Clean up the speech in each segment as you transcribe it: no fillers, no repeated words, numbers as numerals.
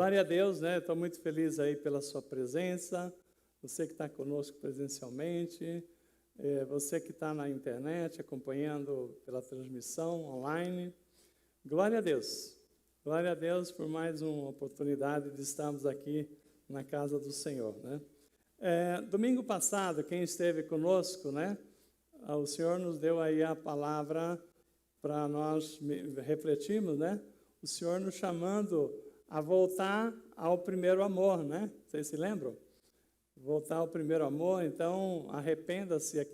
Glória a Deus, né? Estou muito feliz aí pela sua presença, você que está conosco presencialmente, você que está na internet acompanhando pela transmissão online. Glória a Deus por mais uma oportunidade de estarmos aqui na casa do Senhor, né? Domingo passado, quem esteve conosco, né? O Senhor nos deu aí a palavra para nós refletirmos, né? O Senhor nos chamando a voltar ao primeiro amor, né? Vocês se lembram? Voltar ao primeiro amor, então arrependa-se,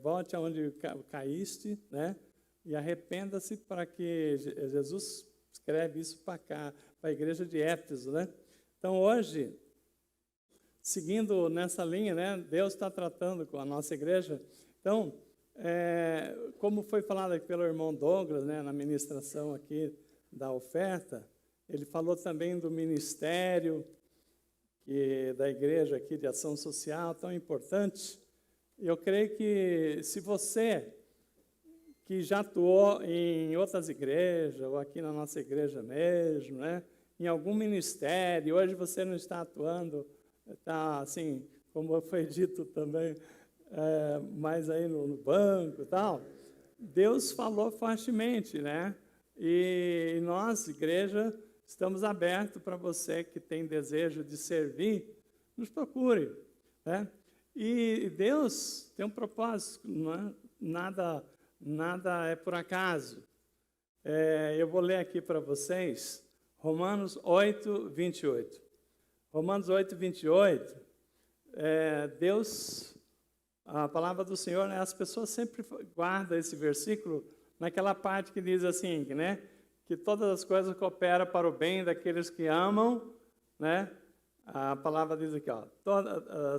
volte aonde caíste, né? E arrependa-se para que Jesus escreve isso para cá, para a igreja de Éfeso, né? Então hoje, seguindo nessa linha, né? Deus está tratando com a nossa igreja. Então, como foi falado aqui pelo irmão Douglas, né? Na ministração aqui da oferta, ele falou também do ministério da igreja aqui de ação social, tão importante. Eu creio que se você que já atuou em outras igrejas, ou aqui na nossa igreja mesmo, né, em algum ministério, hoje você não está atuando, está assim, como foi dito também, mais aí no banco e tal, Deus falou fortemente, né? E nós, igreja, estamos abertos para você que tem desejo de servir, nos procure, né? E Deus tem um propósito, não é? Nada é por acaso. Eu vou ler aqui para vocês, Romanos 8, 28. Romanos 8, 28, Deus, a palavra do Senhor, né? As pessoas sempre guardam esse versículo naquela parte que diz assim, né? Que todas as coisas cooperam para o bem daqueles que amam, né? A palavra diz aqui, ó,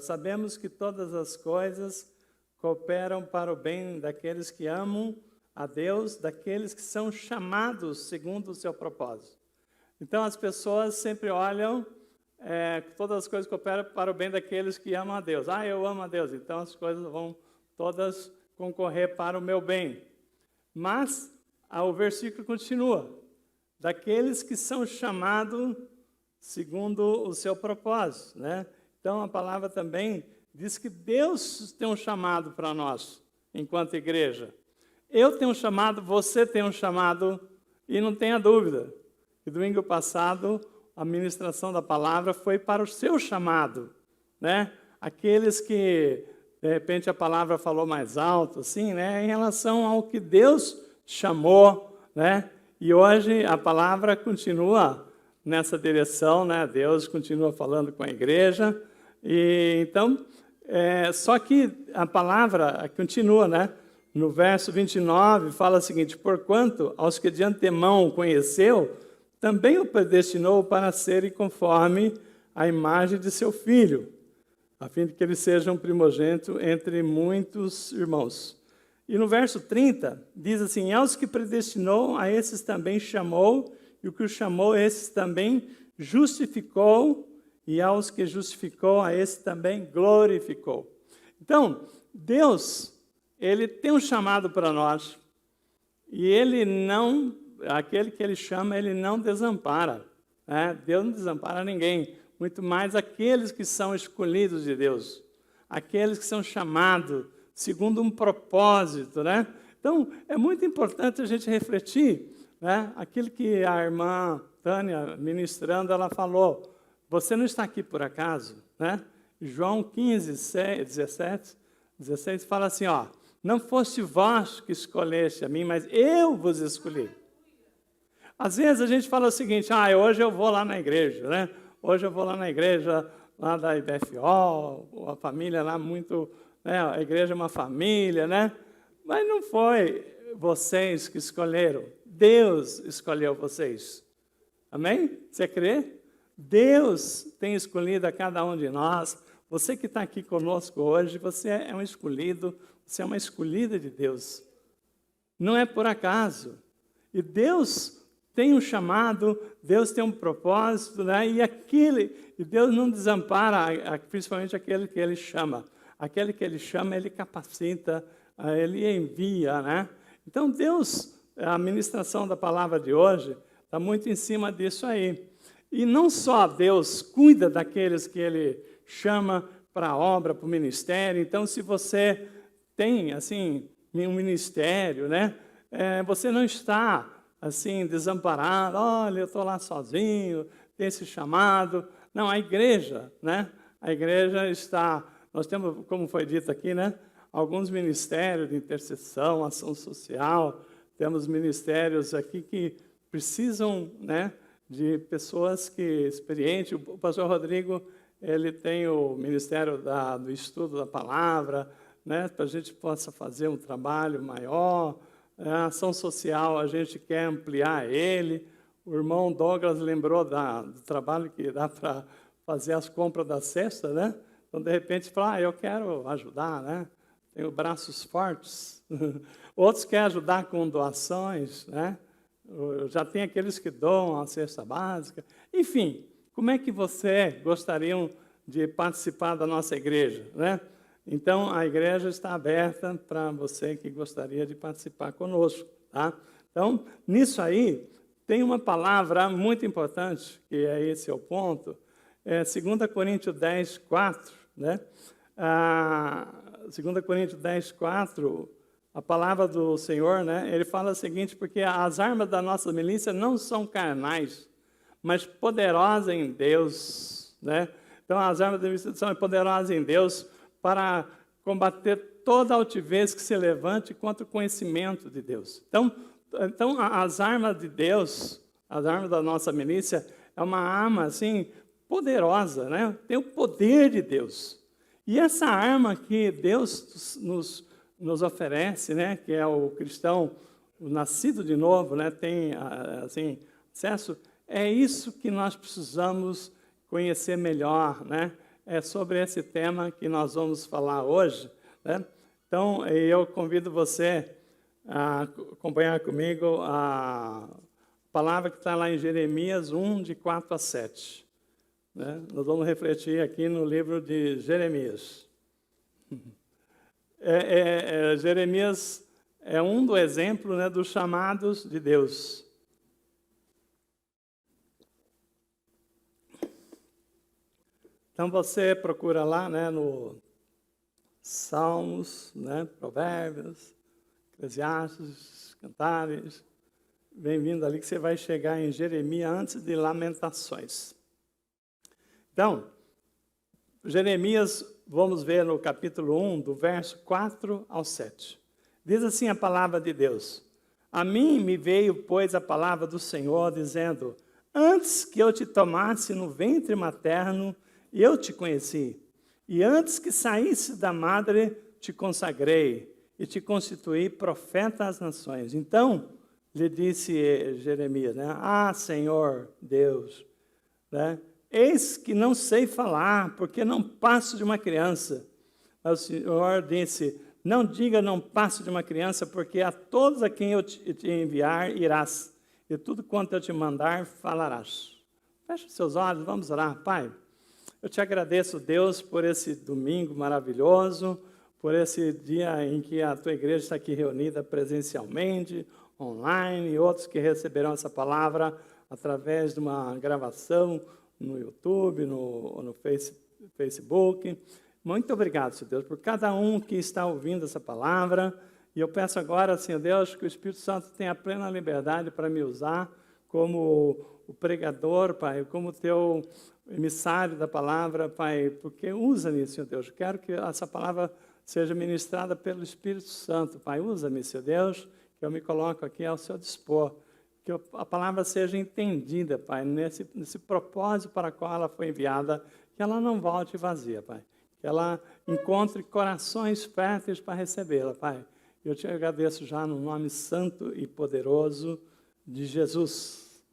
sabemos que todas as coisas cooperam para o bem daqueles que amam a Deus, daqueles que são chamados segundo o seu propósito. Então, as pessoas sempre olham, todas as coisas cooperam para o bem daqueles que amam a Deus. Eu amo a Deus, então as coisas vão todas concorrer para o meu bem. Mas o versículo continua, daqueles que são chamados segundo o seu propósito, né? Então, a palavra também diz que Deus tem um chamado para nós, enquanto igreja. Eu tenho um chamado, você tem um chamado, e não tenha dúvida, que domingo passado, a ministração da palavra foi para o seu chamado, né? Aqueles que, de repente, a palavra falou mais alto, assim, né? Em relação ao que Deus chamou, né? E hoje a palavra continua nessa direção, né? Deus continua falando com a igreja. E então, só que a palavra continua, né? No verso 29 fala o seguinte: porquanto aos que de antemão conheceu, também o predestinou para serem conforme a imagem de seu filho, a fim de que ele seja um primogênito entre muitos irmãos. E no verso 30, diz assim, aos que predestinou, a esses também chamou, e o que o chamou, esses também justificou, e aos que justificou, a esses também glorificou. Então, Deus, Ele tem um chamado para nós, e Ele não, aquele que Ele chama, Ele não desampara, né? Deus não desampara ninguém, muito mais aqueles que são escolhidos de Deus, aqueles que são chamados, segundo um propósito, né? Então, é muito importante a gente refletir, né? Aquilo que a irmã Tânia, ministrando, ela falou, você não está aqui por acaso, né? João 15, 16 fala assim, ó, não foste vós que escolheste a mim, mas eu vos escolhi. Às vezes a gente fala o seguinte, hoje eu vou lá na igreja, né? Hoje eu vou lá na igreja, lá da IBFO, a família lá muito... a igreja é uma família, né? Mas não foi vocês que escolheram. Deus escolheu vocês. Amém? Você crê? Deus tem escolhido a cada um de nós. Você que está aqui conosco hoje, você é um escolhido, você é uma escolhida de Deus. Não é por acaso. E Deus tem um chamado, Deus tem um propósito, né? E Deus não desampara, principalmente aquele que Ele chama. Aquele que Ele chama, Ele capacita, Ele envia, né? Então, Deus, a ministração da palavra de hoje está muito em cima disso aí. E não só Deus cuida daqueles que Ele chama para a obra, para o ministério. Então, se você tem, assim, um ministério, né? Você não está, assim, desamparado. Olha, eu estou lá sozinho, tem esse chamado. Não, a igreja, né? A igreja está... Nós temos, como foi dito aqui, né? Alguns ministérios de intercessão, ação social. Temos ministérios aqui que precisam, né, de pessoas experientes. O pastor Rodrigo, ele tem o ministério do estudo da palavra, né, para a gente possa fazer um trabalho maior. A ação social, a gente quer ampliar ele. O irmão Douglas lembrou do trabalho que dá para fazer as compras da cesta, né? Então, de repente, fala, eu quero ajudar, né? Tenho braços fortes. Outros querem ajudar com doações, né? Já tem aqueles que doam a cesta básica. Enfim, como é que você gostaria de participar da nossa igreja, né? Então, a igreja está aberta para você que gostaria de participar conosco, tá? Então, nisso aí, tem uma palavra muito importante, que esse é o ponto, 2 Coríntios 10, 4, né? 2 Coríntios 10, 4, a palavra do Senhor, né? Ele fala o seguinte, porque as armas da nossa milícia não são carnais, mas poderosas em Deus, né? Então, as armas da milícia são poderosas em Deus para combater toda altivez que se levante contra o conhecimento de Deus. Então as armas de Deus, as armas da nossa milícia, é uma arma, assim, poderosa, né? Tem o poder de Deus. E essa arma que Deus nos oferece, né? Que é o cristão, o nascido de novo, né? Tem, assim, acesso, é isso que nós precisamos conhecer melhor, né? É sobre esse tema que nós vamos falar hoje, né? Então, eu convido você a acompanhar comigo a palavra que está lá em Jeremias 1, de 4 a 7. Né? Nós vamos refletir aqui no livro de Jeremias. Jeremias é um do exemplo, né, dos chamados de Deus. Então, você procura lá, né, no Salmos, né, Provérbios, Eclesiastes, Cantares. Bem-vindo ali que você vai chegar em Jeremias antes de Lamentações. Então, Jeremias, vamos ver no capítulo 1, do verso 4 ao 7. Diz assim a palavra de Deus. A mim me veio, pois, a palavra do Senhor, dizendo, antes que eu te tomasse no ventre materno, eu te conheci, e antes que saísse da madre, te consagrei, e te constituí profeta às nações. Então, lhe disse Jeremias, né? Ah, Senhor Deus, né? Eis que não sei falar, porque não passo de uma criança. Mas o Senhor disse, não diga não passo de uma criança, porque a todos a quem eu te enviar irás, e tudo quanto eu te mandar falarás. Feche seus olhos, vamos orar. Pai, eu te agradeço, Deus, por esse domingo maravilhoso, por esse dia em que a tua igreja está aqui reunida presencialmente, online, e outros que receberão essa palavra através de uma gravação no YouTube, no Facebook. Muito obrigado, Senhor Deus, por cada um que está ouvindo essa palavra. E eu peço agora, Senhor Deus, que o Espírito Santo tenha plena liberdade para me usar como o pregador, Pai, como teu emissário da palavra, Pai, porque usa-me, Senhor Deus. Quero que essa palavra seja ministrada pelo Espírito Santo, Pai. Usa-me, Senhor Deus, que eu me coloco aqui ao seu dispor. Que a palavra seja entendida, Pai, nesse propósito para o qual ela foi enviada, que ela não volte vazia, Pai. Que ela encontre corações férteis para recebê-la, Pai. Eu te agradeço já no nome santo e poderoso de Jesus.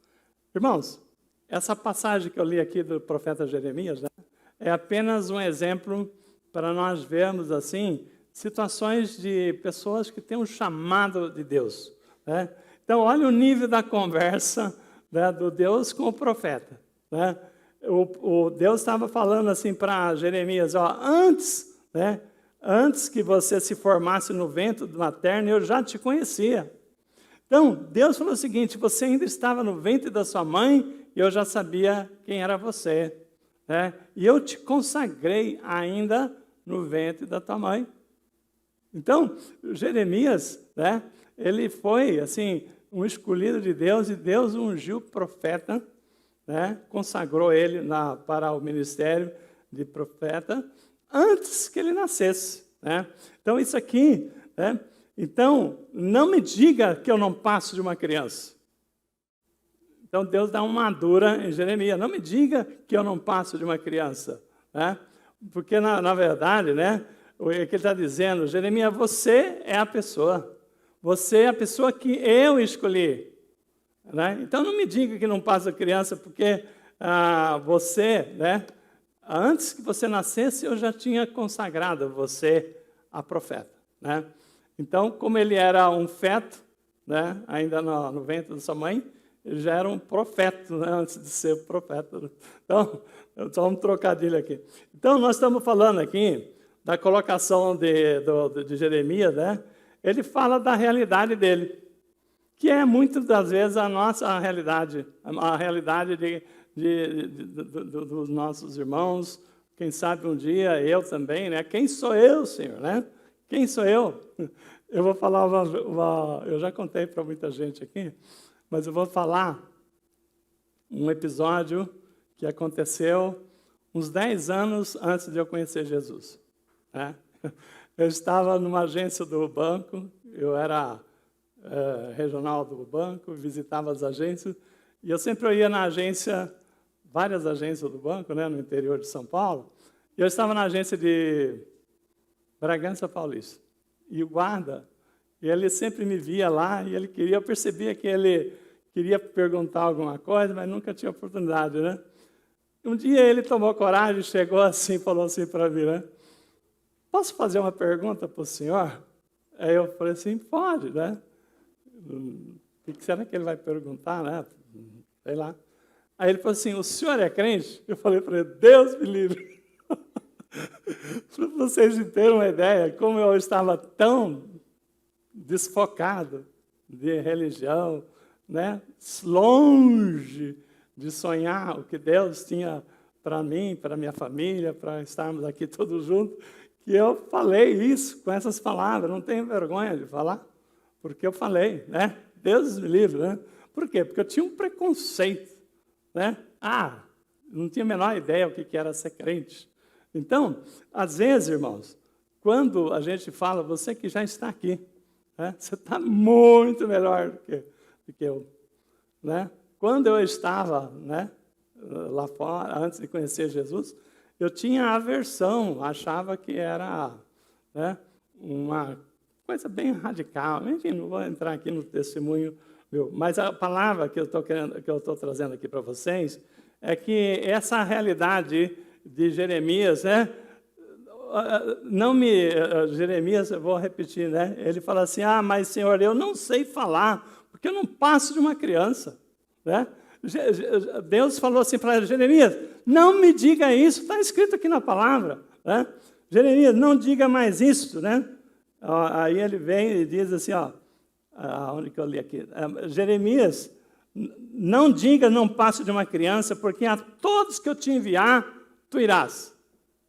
Irmãos, essa passagem que eu li aqui do profeta Jeremias, né, é apenas um exemplo para nós vermos, assim, situações de pessoas que têm um chamado de Deus, né? Então, olha o nível da conversa, né, do Deus com o profeta, né? O Deus estava falando assim para Jeremias, ó, antes que você se formasse no ventre materno, eu já te conhecia. Então, Deus falou o seguinte, você ainda estava no ventre da sua mãe, eu já sabia quem era você, né? E eu te consagrei ainda no ventre da tua mãe. Então, Jeremias, né, ele foi, assim, um escolhido de Deus, e Deus ungiu o profeta, né, consagrou ele para o ministério de profeta, antes que ele nascesse, né? Então, isso aqui, né? Então, não me diga que eu não passo de uma criança. Então, Deus dá uma dura em Jeremias. Não me diga que eu não passo de uma criança, né? Porque, na verdade, né, o que ele está dizendo, Jeremias, você é a pessoa. Você é a pessoa que eu escolhi, né? Então, não me diga que não passa criança, porque você, né, antes que você nascesse, eu já tinha consagrado você a profeta, né? Então, como ele era um feto, né, ainda no ventre da sua mãe, ele já era um profeta, né, antes de ser profeta. Então, só um trocadilho aqui. Então, nós estamos falando aqui da colocação de Jeremias, né? Ele fala da realidade dele, que é muitas das vezes a nossa realidade, a realidade dos nossos irmãos. Quem sabe um dia eu também, né? Quem sou eu, Senhor, né? Quem sou eu? Eu vou falar eu já contei para muita gente aqui, mas eu vou falar um episódio que aconteceu uns 10 anos antes de eu conhecer Jesus, né? Eu estava numa agência do banco, eu era regional do banco, visitava as agências, e eu sempre ia na agência, várias agências do banco, né, no interior de São Paulo, e eu estava na agência de Bragança Paulista. E o guarda, ele sempre me via lá, e eu percebia que ele queria perguntar alguma coisa, mas nunca tinha oportunidade, né? Um dia ele tomou coragem, chegou assim, falou assim para mim, né? Posso fazer uma pergunta para o senhor? Aí eu falei assim, pode, né? O que será que ele vai perguntar, né? Sei lá. Aí ele falou assim, o senhor é crente? Eu falei para ele, Deus me livre. Para vocês terem uma ideia, como eu estava tão desfocado de religião, né? Longe de sonhar o que Deus tinha para mim, para minha família, para estarmos aqui todos juntos, que eu falei isso com essas palavras, não tenho vergonha de falar, porque eu falei, né? Deus me livre, né? Por quê? Porque eu tinha um preconceito, né? Não tinha a menor ideia o que era ser crente. Então, às vezes, irmãos, quando a gente fala, você que já está aqui, né? Você está muito melhor do que eu, né? Quando eu estava, né, lá fora, antes de conhecer Jesus, eu tinha aversão, achava que era, né, uma coisa bem radical. Enfim, não vou entrar aqui no testemunho meu, mas a palavra que eu estou trazendo aqui para vocês é que essa realidade de Jeremias, né, Jeremias, eu vou repetir, né? Ele fala assim, mas Senhor, eu não sei falar, porque eu não passo de uma criança, né? Deus falou assim para Jeremias, não me diga isso, está escrito aqui na palavra, né? Jeremias, não diga mais isso, né? Aí ele vem e diz assim, onde que eu li aqui? Jeremias, não diga, não passo de uma criança, porque a todos que eu te enviar, tu irás,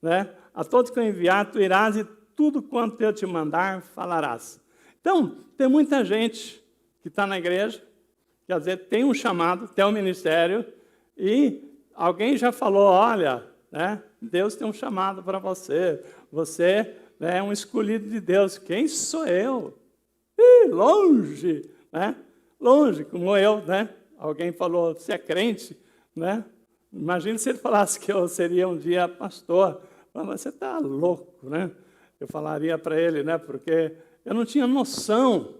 né? A todos que eu enviar, tu irás, e tudo quanto eu te mandar, falarás. Então, tem muita gente que está na igreja, que às vezes tem um chamado, tem um ministério, e alguém já falou, olha, né, Deus tem um chamado para você, você é um escolhido de Deus. Quem sou eu? Longe, né? Longe, como eu, né? Alguém falou, você é crente, né? Imagina se ele falasse que eu seria um dia pastor. Mas você está louco, né? Eu falaria para ele, né? Porque eu não tinha noção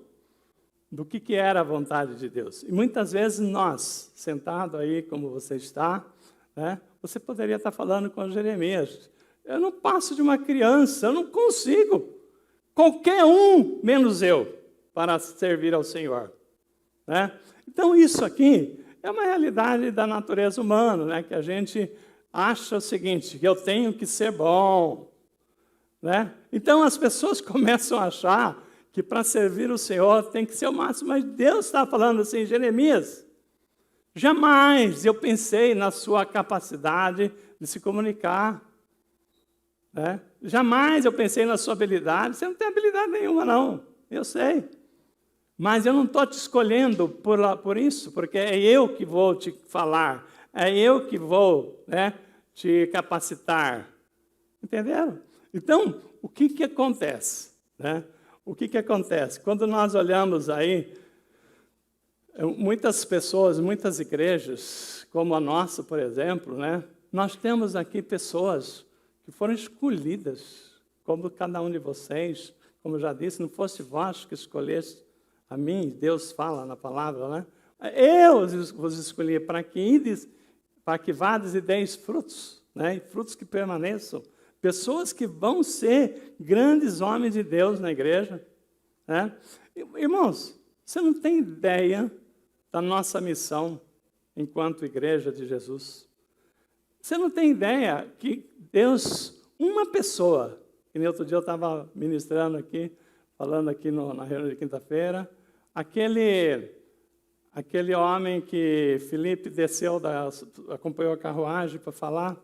do que era a vontade de Deus. E muitas vezes nós, sentado aí como você está, né? Você poderia estar falando com Jeremias. Eu não passo de uma criança, eu não consigo. Qualquer um, menos eu, para servir ao Senhor, né? Então isso aqui é uma realidade da natureza humana, né? Que a gente acha o seguinte, que eu tenho que ser bom, né? Então as pessoas começam a achar que para servir o Senhor tem que ser o máximo, mas Deus está falando assim, Jeremias, Jamais eu pensei na sua capacidade de se comunicar. Né? Jamais eu pensei na sua habilidade. Você não tem habilidade nenhuma, não. Eu sei. Mas eu não estou te escolhendo por isso, porque é eu que vou te falar. É eu que vou, né, te capacitar. Entenderam? Então, o que acontece? Né? O que acontece? Quando nós olhamos aí, muitas pessoas, muitas igrejas, como a nossa, por exemplo, né, nós temos aqui pessoas que foram escolhidas, como cada um de vocês, como eu já disse, não fosse vós que escolheste a mim, Deus fala na palavra, né? Eu vos escolhi para que vades e deis frutos, né? E frutos que permaneçam. Pessoas que vão ser grandes homens de Deus na igreja. Né? Irmãos, você não tem ideia da nossa missão enquanto igreja de Jesus. Você não tem ideia que Deus, uma pessoa, que no outro dia eu estava ministrando aqui, falando aqui na reunião de quinta-feira, aquele homem que Filipe desceu, acompanhou a carruagem para falar,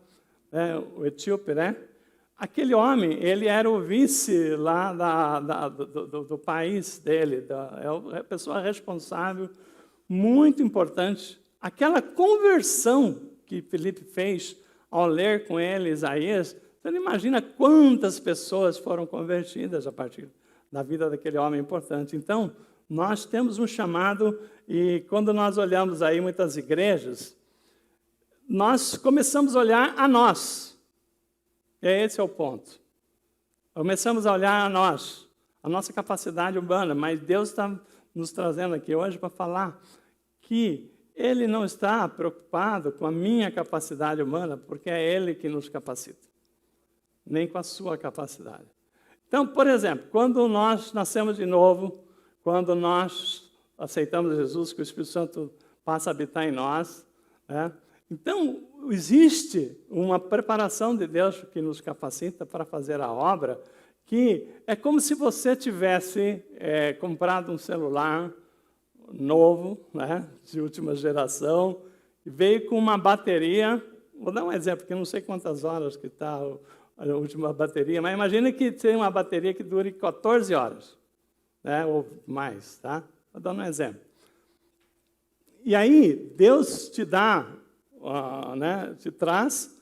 né, o etíope, né? Aquele homem, ele era o vice lá do país dele, é a pessoa responsável, muito importante. Aquela conversão que Filipe fez ao ler com ele Isaías, você não imagina quantas pessoas foram convertidas a partir da vida daquele homem importante. Então, nós temos um chamado, e quando nós olhamos aí muitas igrejas, nós começamos a olhar a nós. Esse é o ponto. Começamos a olhar a nós, a nossa capacidade humana, mas Deus está nos trazendo aqui hoje para falar que Ele não está preocupado com a minha capacidade humana, porque é Ele que nos capacita, nem com a sua capacidade. Então, por exemplo, quando nós nascemos de novo, quando nós aceitamos Jesus, que o Espírito Santo passa a habitar em nós, né? Então, existe uma preparação de Deus que nos capacita para fazer a obra, que é como se você tivesse comprado um celular novo, né, de última geração, e veio com uma bateria, vou dar um exemplo, porque eu não sei quantas horas que está a última bateria, mas imagine que tem uma bateria que dure 14 horas, né, ou mais, tá? Vou dar um exemplo. E aí, Deus te dá, né, te traz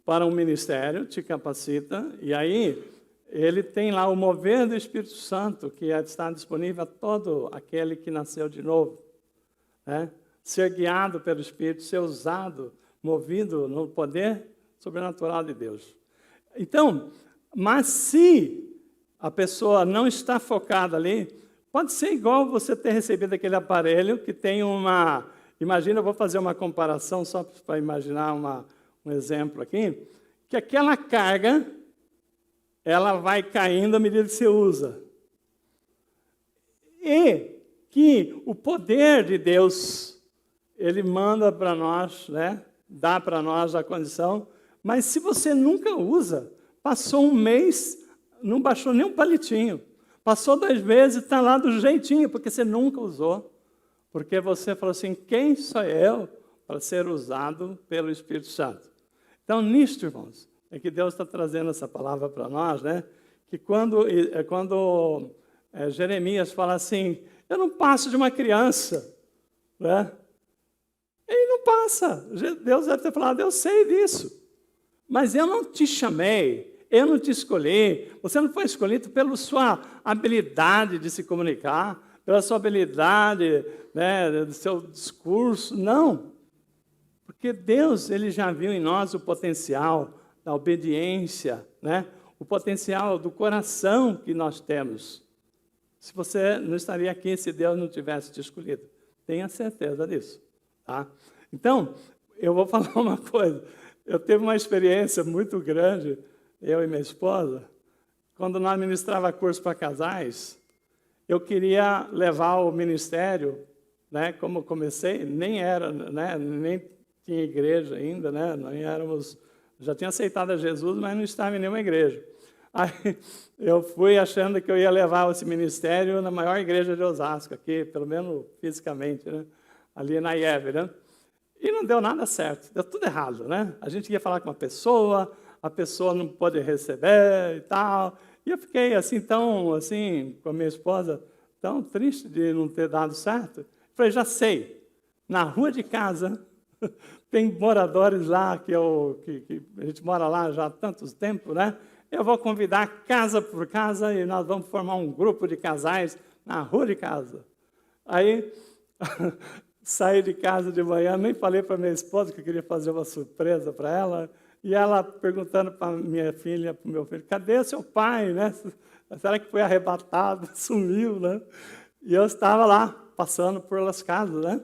para um ministério, te capacita, e aí ele tem lá o mover do Espírito Santo, que está disponível a todo aquele que nasceu de novo. Né? Ser guiado pelo Espírito, ser usado, movido no poder sobrenatural de Deus. Então, mas se a pessoa não está focada ali, pode ser igual você ter recebido aquele aparelho que tem uma... Imagina, eu vou fazer uma comparação só para imaginar um exemplo aqui, que aquela carga, ela vai caindo à medida que você usa. E que o poder de Deus, Ele manda para nós, né? Dá para nós a condição, mas se você nunca usa, passou um mês, não baixou nem um palitinho. Passou 2 meses, está lá do jeitinho, porque você nunca usou. Porque você falou assim, quem sou eu para ser usado pelo Espírito Santo? Então, nisto, irmãos, é que Deus está trazendo essa palavra para nós, né? Que quando Jeremias fala assim, eu não passo de uma criança, né? Ele não passa. Deus deve ter falado, eu sei disso. Mas eu não te chamei, eu não te escolhi. Você não foi escolhido pela sua habilidade de se comunicar, pela sua habilidade, né, do seu discurso. Não. Porque Deus, Ele já viu em nós o potencial da obediência, né? O potencial do coração que nós temos. Se você não estaria aqui se Deus não tivesse te escolhido. Tenha certeza disso. Tá? Então, eu vou falar uma coisa. Eu tive uma experiência muito grande, eu e minha esposa, quando nós ministrava curso para casais, eu queria levar o ministério, né, como eu comecei, nem era, né, nem tinha igreja ainda, né, nós éramos, já tinha aceitado a Jesus, mas não estava em nenhuma igreja. Aí eu fui achando que eu ia levar esse ministério na maior igreja de Osasco, aqui, pelo menos fisicamente, né, ali na IEV, né? E não deu nada certo, deu tudo errado, né? A gente ia falar com uma pessoa, a pessoa não pôde receber e tal. E eu fiquei assim, tão, assim, com a minha esposa, tão triste de não ter dado certo. Falei, já sei, na rua de casa, tem moradores lá, que a gente mora lá já há tantos tempos, né? Eu vou convidar casa por casa e nós vamos formar um grupo de casais na rua de casa. Aí, saí de casa de manhã, nem falei para minha esposa que eu queria fazer uma surpresa para ela, e ela perguntando para minha filha, para o meu filho, cadê seu pai, né? Será que foi arrebatado, sumiu, né? E eu estava lá, passando por las casas, né?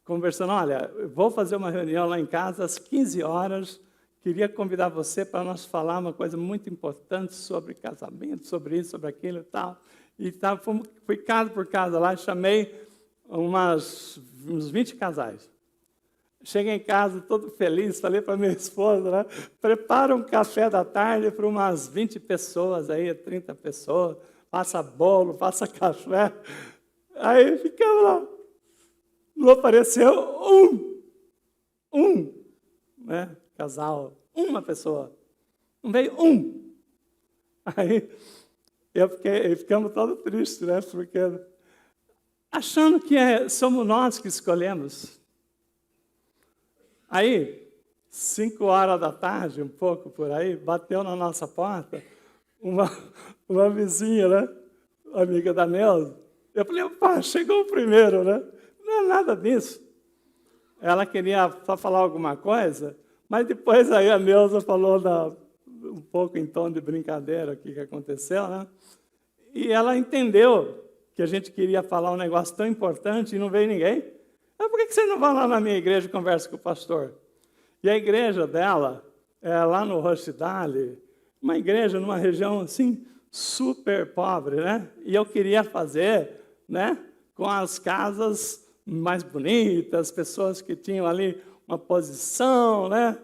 Conversando, olha, eu vou fazer uma reunião lá em casa às 15 horas, queria convidar você para nós falar uma coisa muito importante sobre casamento, sobre isso, sobre aquilo e tal. E tá, fui casa por casa lá, chamei uns 20 casais. Cheguei em casa todo feliz, falei para minha esposa, né? Prepara um café da tarde para umas 20 pessoas, aí 30 pessoas, passa bolo, passa café. Aí ficamos lá. Não apareceu né? Casal, uma pessoa. Não veio um. Aí ficamos todos tristes, né? Porque achando que somos nós que escolhemos. Aí, 5 horas da tarde, um pouco por aí, bateu na nossa porta uma vizinha, né? Amiga da Neuza. Eu falei, opa, chegou o primeiro, né? Não é nada disso. Ela queria só falar alguma coisa, mas depois aí a Neuza falou um pouco em tom de brincadeira o que aconteceu, né? E ela entendeu que a gente queria falar um negócio tão importante e não veio ninguém. Por que você não vai lá na minha igreja e conversa com o pastor? E a igreja dela é lá no Rochdale, uma igreja numa região assim super pobre, né? E eu queria fazer, né, com as casas mais bonitas, pessoas que tinham ali uma posição, né?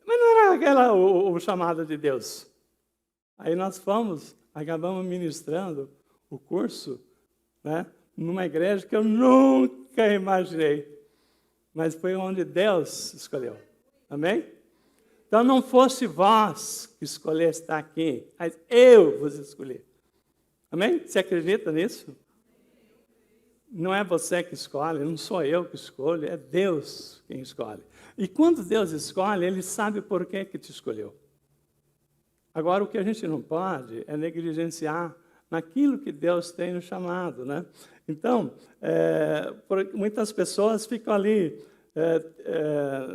Mas não era aquela o chamado de Deus. Aí nós acabamos ministrando o curso, né, numa igreja que eu nunca imaginei, mas foi onde Deus escolheu. Amém? Então, não fosse vós que escolheste estar aqui, mas eu vos escolhi. Amém? Você acredita nisso? Não é você que escolhe, não sou eu que escolho, é Deus quem escolhe. E quando Deus escolhe, Ele sabe por que te escolheu. Agora, o que a gente não pode é negligenciar naquilo que Deus tem nos chamado, né? Então, muitas pessoas ficam ali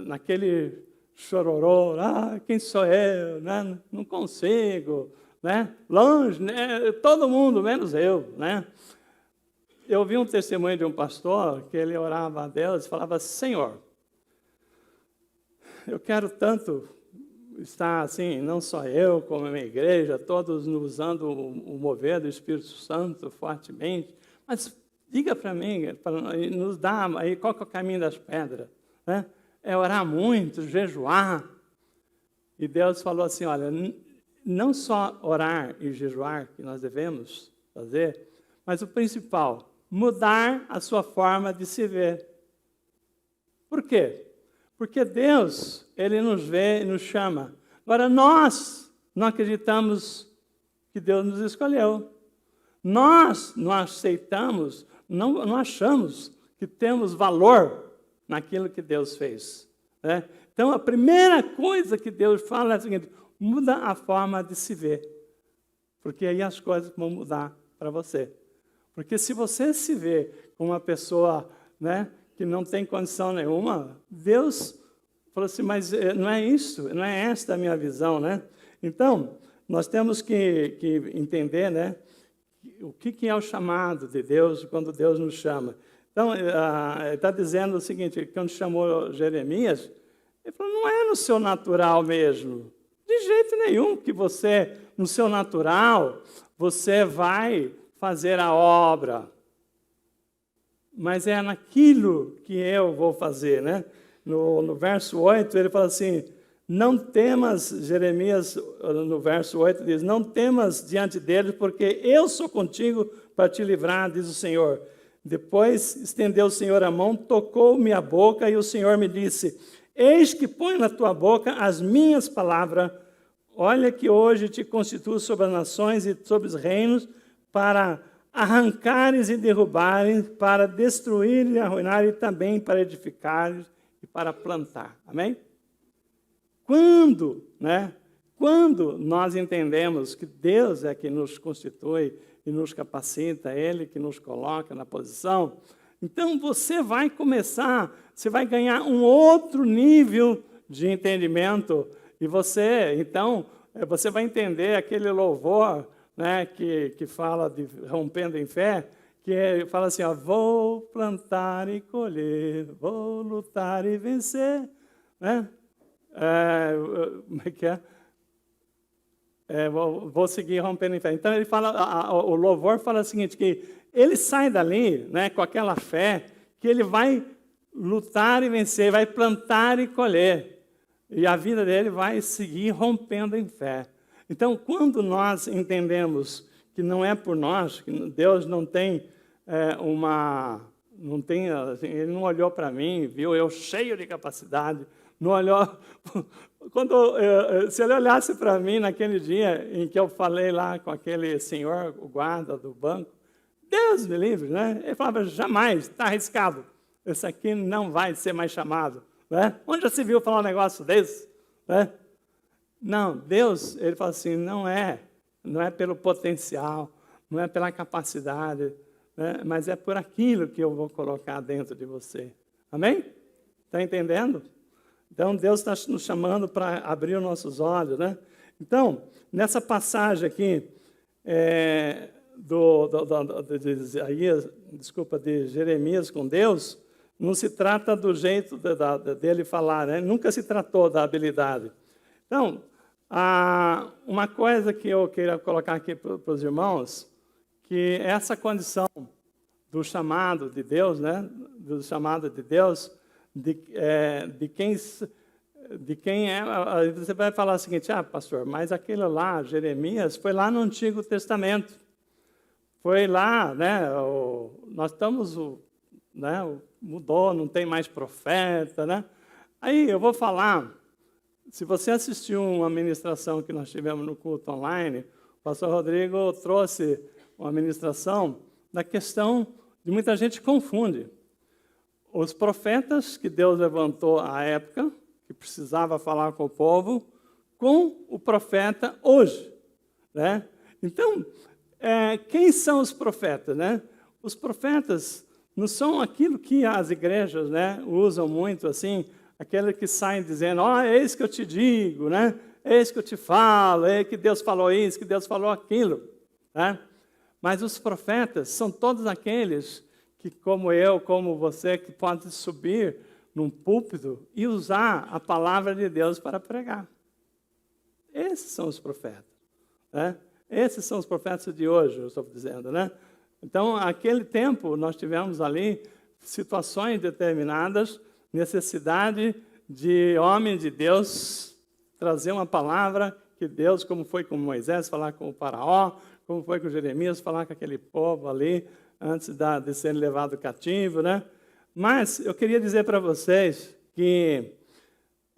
naquele chororô, quem sou eu, né? Não consigo, né? Longe, né? Todo mundo, menos eu, né? Eu vi um testemunho de um pastor que ele orava a Deus e falava, Senhor, eu quero tanto estar assim, não só eu, como a minha igreja, todos usando o mover do Espírito Santo fortemente, mas diga para mim, nos dá aí qual que é o caminho das pedras, né? É orar muito, jejuar. E Deus falou assim, olha, não só orar e jejuar que nós devemos fazer, mas o principal, mudar a sua forma de se ver. Por quê? Porque Deus, Ele nos vê e nos chama. Agora, nós não acreditamos que Deus nos escolheu. Nós não aceitamos, não achamos que temos valor naquilo que Deus fez, né? Então, a primeira coisa que Deus fala é a seguinte, muda a forma de se ver, porque aí as coisas vão mudar para você. Porque se você se vê como uma pessoa, né, que não tem condição nenhuma, Deus falou assim, mas não é isso, não é esta a minha visão, né? Então, nós temos que entender, né, o que é o chamado de Deus quando Deus nos chama. Então, ele está dizendo o seguinte, quando chamou Jeremias, ele falou, não é no seu natural mesmo. De jeito nenhum que você, no seu natural, você vai fazer a obra. Mas é naquilo que eu vou fazer, né? No verso 8, ele fala assim, não temas, Jeremias, no verso 8, diz, não temas diante deles, porque eu sou contigo para te livrar, diz o Senhor. Depois estendeu o Senhor a mão, tocou-me a boca, e o Senhor me disse: eis que põe na tua boca as minhas palavras. Olha que hoje te constituo sobre as nações e sobre os reinos, para arrancares e derrubares, para destruir e arruinar, e também para edificar e para plantar. Amém? Quando nós entendemos que Deus é que nos constitui e nos capacita, Ele que nos coloca na posição, então você vai começar, você vai ganhar um outro nível de entendimento, e você vai entender aquele louvor, né, que fala de rompendo em fé, que fala assim, ó, vou plantar e colher, vou lutar e vencer, né? Como é que é? Vou seguir rompendo em fé. Então, ele fala, o louvor fala o seguinte, que ele sai dali, né, com aquela fé, que ele vai lutar e vencer, vai plantar e colher. E a vida dele vai seguir rompendo em fé. Então, quando nós entendemos que não é por nós, que Deus não tem assim, ele não olhou para mim, viu eu cheio de capacidade, não olhou. Se ele olhasse para mim naquele dia em que eu falei lá com aquele senhor, o guarda do banco, Deus me livre, né? Ele falava, jamais, está arriscado, esse aqui não vai ser mais chamado. Né? Onde já se viu falar um negócio desse? Né? Não, Deus, ele fala assim, não é pelo potencial, não é pela capacidade, né? Mas é por aquilo que eu vou colocar dentro de você. Amém? Está entendendo? Então, Deus está nos chamando para abrir os nossos olhos, né? Então, nessa passagem aqui de Jeremias com Deus, não se trata do jeito dele falar, né? Nunca se tratou da habilidade. Então, uma coisa que eu queria colocar aqui para os irmãos, que essa condição do chamado de Deus, né? Do chamado de Deus, de quem é, você vai falar o seguinte, pastor, mas aquele lá, Jeremias, foi lá no Antigo Testamento. Foi lá, né? Nós estamos, né? Mudou, não tem mais profeta, né? Aí eu vou falar, se você assistiu uma ministração que nós tivemos no culto online, o pastor Rodrigo trouxe uma ministração da questão de muita gente confunde. Os profetas que Deus levantou à época, que precisava falar com o povo, com o profeta hoje. Né? Então, quem são os profetas? Né? Os profetas não são aquilo que as igrejas, né, usam muito, assim, aqueles que saem dizendo, eis que eu te digo, né? Eis que eu te falo, é que Deus falou isso, que Deus falou aquilo. Né? Mas os profetas são todos aqueles que, como eu, como você, que podem subir num púlpito e usar a palavra de Deus para pregar. Esses são os profetas. Né? Esses são os profetas de hoje, eu estou dizendo. Né? Então, naquele tempo, nós tivemos ali situações determinadas, necessidade de homem de Deus trazer uma palavra que Deus, como foi com Moisés, falar com o faraó, como foi com Jeremias, falar com aquele povo ali, antes de ser levado cativo, né? Mas eu queria dizer para vocês que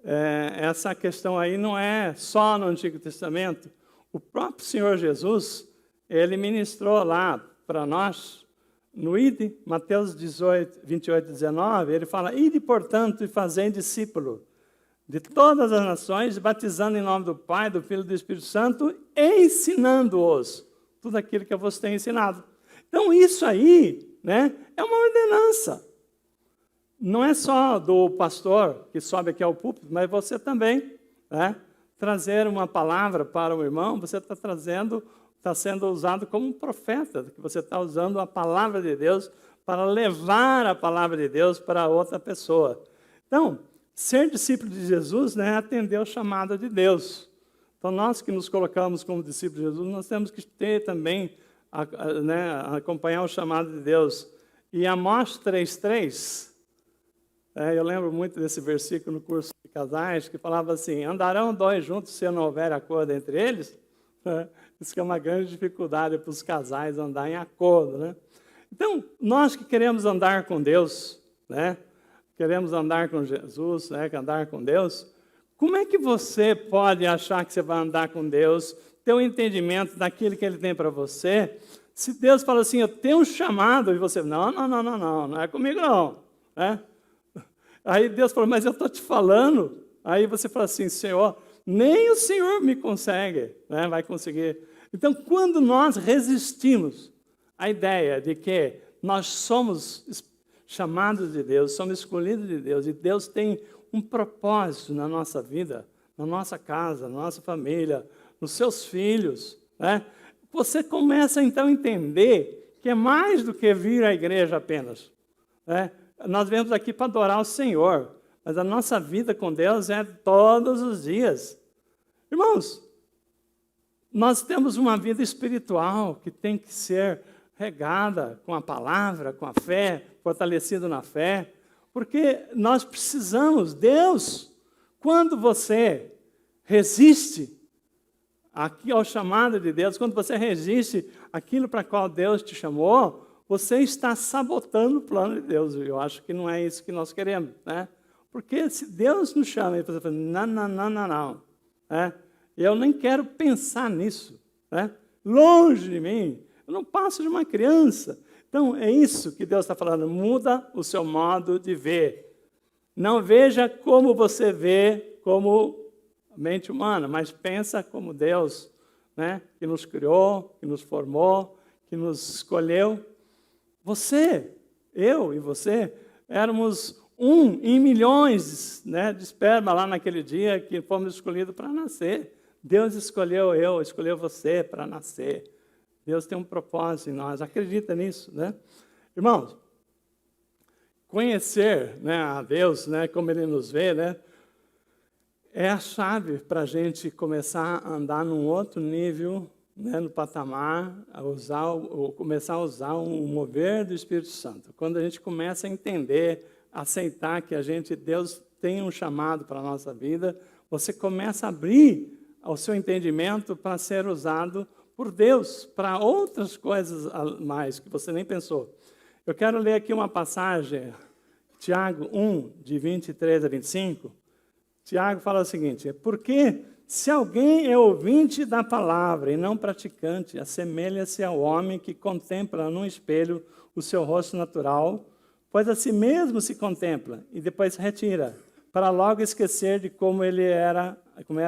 essa questão aí não é só no Antigo Testamento. O próprio Senhor Jesus, ele ministrou lá para nós, no Ide, Mateus 28, 19, ele fala, Ide, portanto, e fazei discípulo de todas as nações, batizando em nome do Pai, do Filho e do Espírito Santo, ensinando-os tudo aquilo que eu vos tenho ensinado. Então, isso aí, né, é uma ordenança. Não é só do pastor que sobe aqui ao púlpito, mas você também, né, trazer uma palavra para o irmão, você está sendo usado como um profeta, que você está usando a palavra de Deus para levar a palavra de Deus para outra pessoa. Então, ser discípulo de Jesus, né, é atender o chamado de Deus. Então, nós que nos colocamos como discípulos de Jesus, nós temos que ter também, acompanhar o chamado de Deus. E Amós 3:3, eu lembro muito desse versículo no curso de casais, que falava assim, andarão dois juntos se não houver acordo entre eles? Isso que é uma grande dificuldade para os casais andar em acordo. Né? Então, nós que queremos andar com Deus, né? Queremos andar com Jesus, né? Andar com Deus, como é que você pode achar que você vai andar com Deus, ter um entendimento daquilo que Ele tem para você, se Deus fala assim, eu tenho um chamado, e você, não é comigo não, né? Aí Deus falou, mas eu estou te falando. Aí você fala assim, Senhor, nem o Senhor me consegue, né? Vai conseguir. Então, quando nós resistimos à ideia de que nós somos chamados de Deus, somos escolhidos de Deus, e Deus tem um propósito na nossa vida, na nossa casa, na nossa família, nos seus filhos, né? Você começa então a entender que é mais do que vir à igreja apenas, né? Nós viemos aqui para adorar o Senhor, mas a nossa vida com Deus é todos os dias. Irmãos, nós temos uma vida espiritual que tem que ser regada com a palavra, com a fé, fortalecido na fé, porque nós precisamos, Deus, quando você resiste aqui ao chamado de Deus, quando você resiste aquilo para qual Deus te chamou, você está sabotando o plano de Deus. Eu acho que não é isso que nós queremos, né? Porque se Deus nos chama, ele fala, não. Né? Eu nem quero pensar nisso, né? Longe de mim, eu não passo de uma criança. Então, é isso que Deus está falando, muda o seu modo de ver. Não veja como você vê, como mente humana, mas pensa como Deus, né? Que nos criou, que nos formou, que nos escolheu. Você, eu e você, éramos 1 em milhões, né, de esperma lá naquele dia que fomos escolhidos para nascer. Deus escolheu eu, escolheu você para nascer. Deus tem um propósito em nós, acredita nisso, né? Irmãos, conhecer, né, a Deus, né, como Ele nos vê, né, é a chave para a gente começar a andar num outro nível, né, no patamar, começar a usar um mover do Espírito Santo. Quando a gente começa a entender, aceitar que Deus tem um chamado para a nossa vida, você começa a abrir o seu entendimento para ser usado por Deus, para outras coisas a mais que você nem pensou. Eu quero ler aqui uma passagem, Tiago 1, de 23 a 25. Tiago fala o seguinte, porque se alguém é ouvinte da palavra e não praticante, assemelha-se ao homem que contempla num espelho o seu rosto natural, pois a si mesmo se contempla e depois se retira, para logo esquecer de como era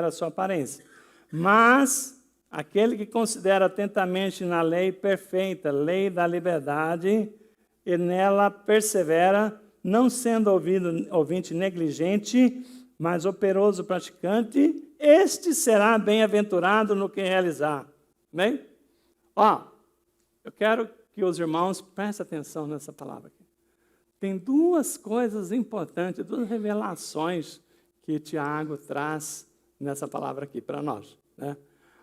a sua aparência. Mas aquele que considera atentamente na lei perfeita, lei da liberdade, e nela persevera, não sendo ouvinte negligente, mas operoso praticante, este será bem-aventurado no que realizar. Bem? Eu quero que os irmãos prestem atenção nessa palavra aqui. Tem duas coisas importantes, duas revelações que Tiago traz nessa palavra aqui para nós, né?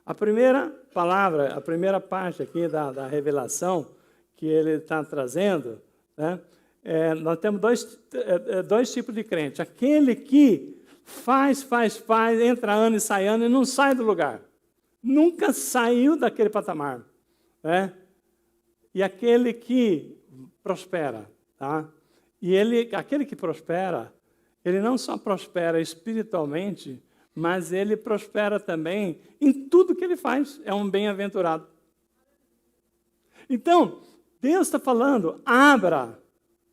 A primeira palavra, a primeira parte aqui da revelação que ele está trazendo, né? Nós temos dois tipos de crente. Aquele que faz, entra ano e sai ano e não sai do lugar. Nunca saiu daquele patamar, né? E aquele que prospera, tá? E aquele que prospera, ele não só prospera espiritualmente, mas ele prospera também em tudo que ele faz. É um bem-aventurado. Então, Deus está falando,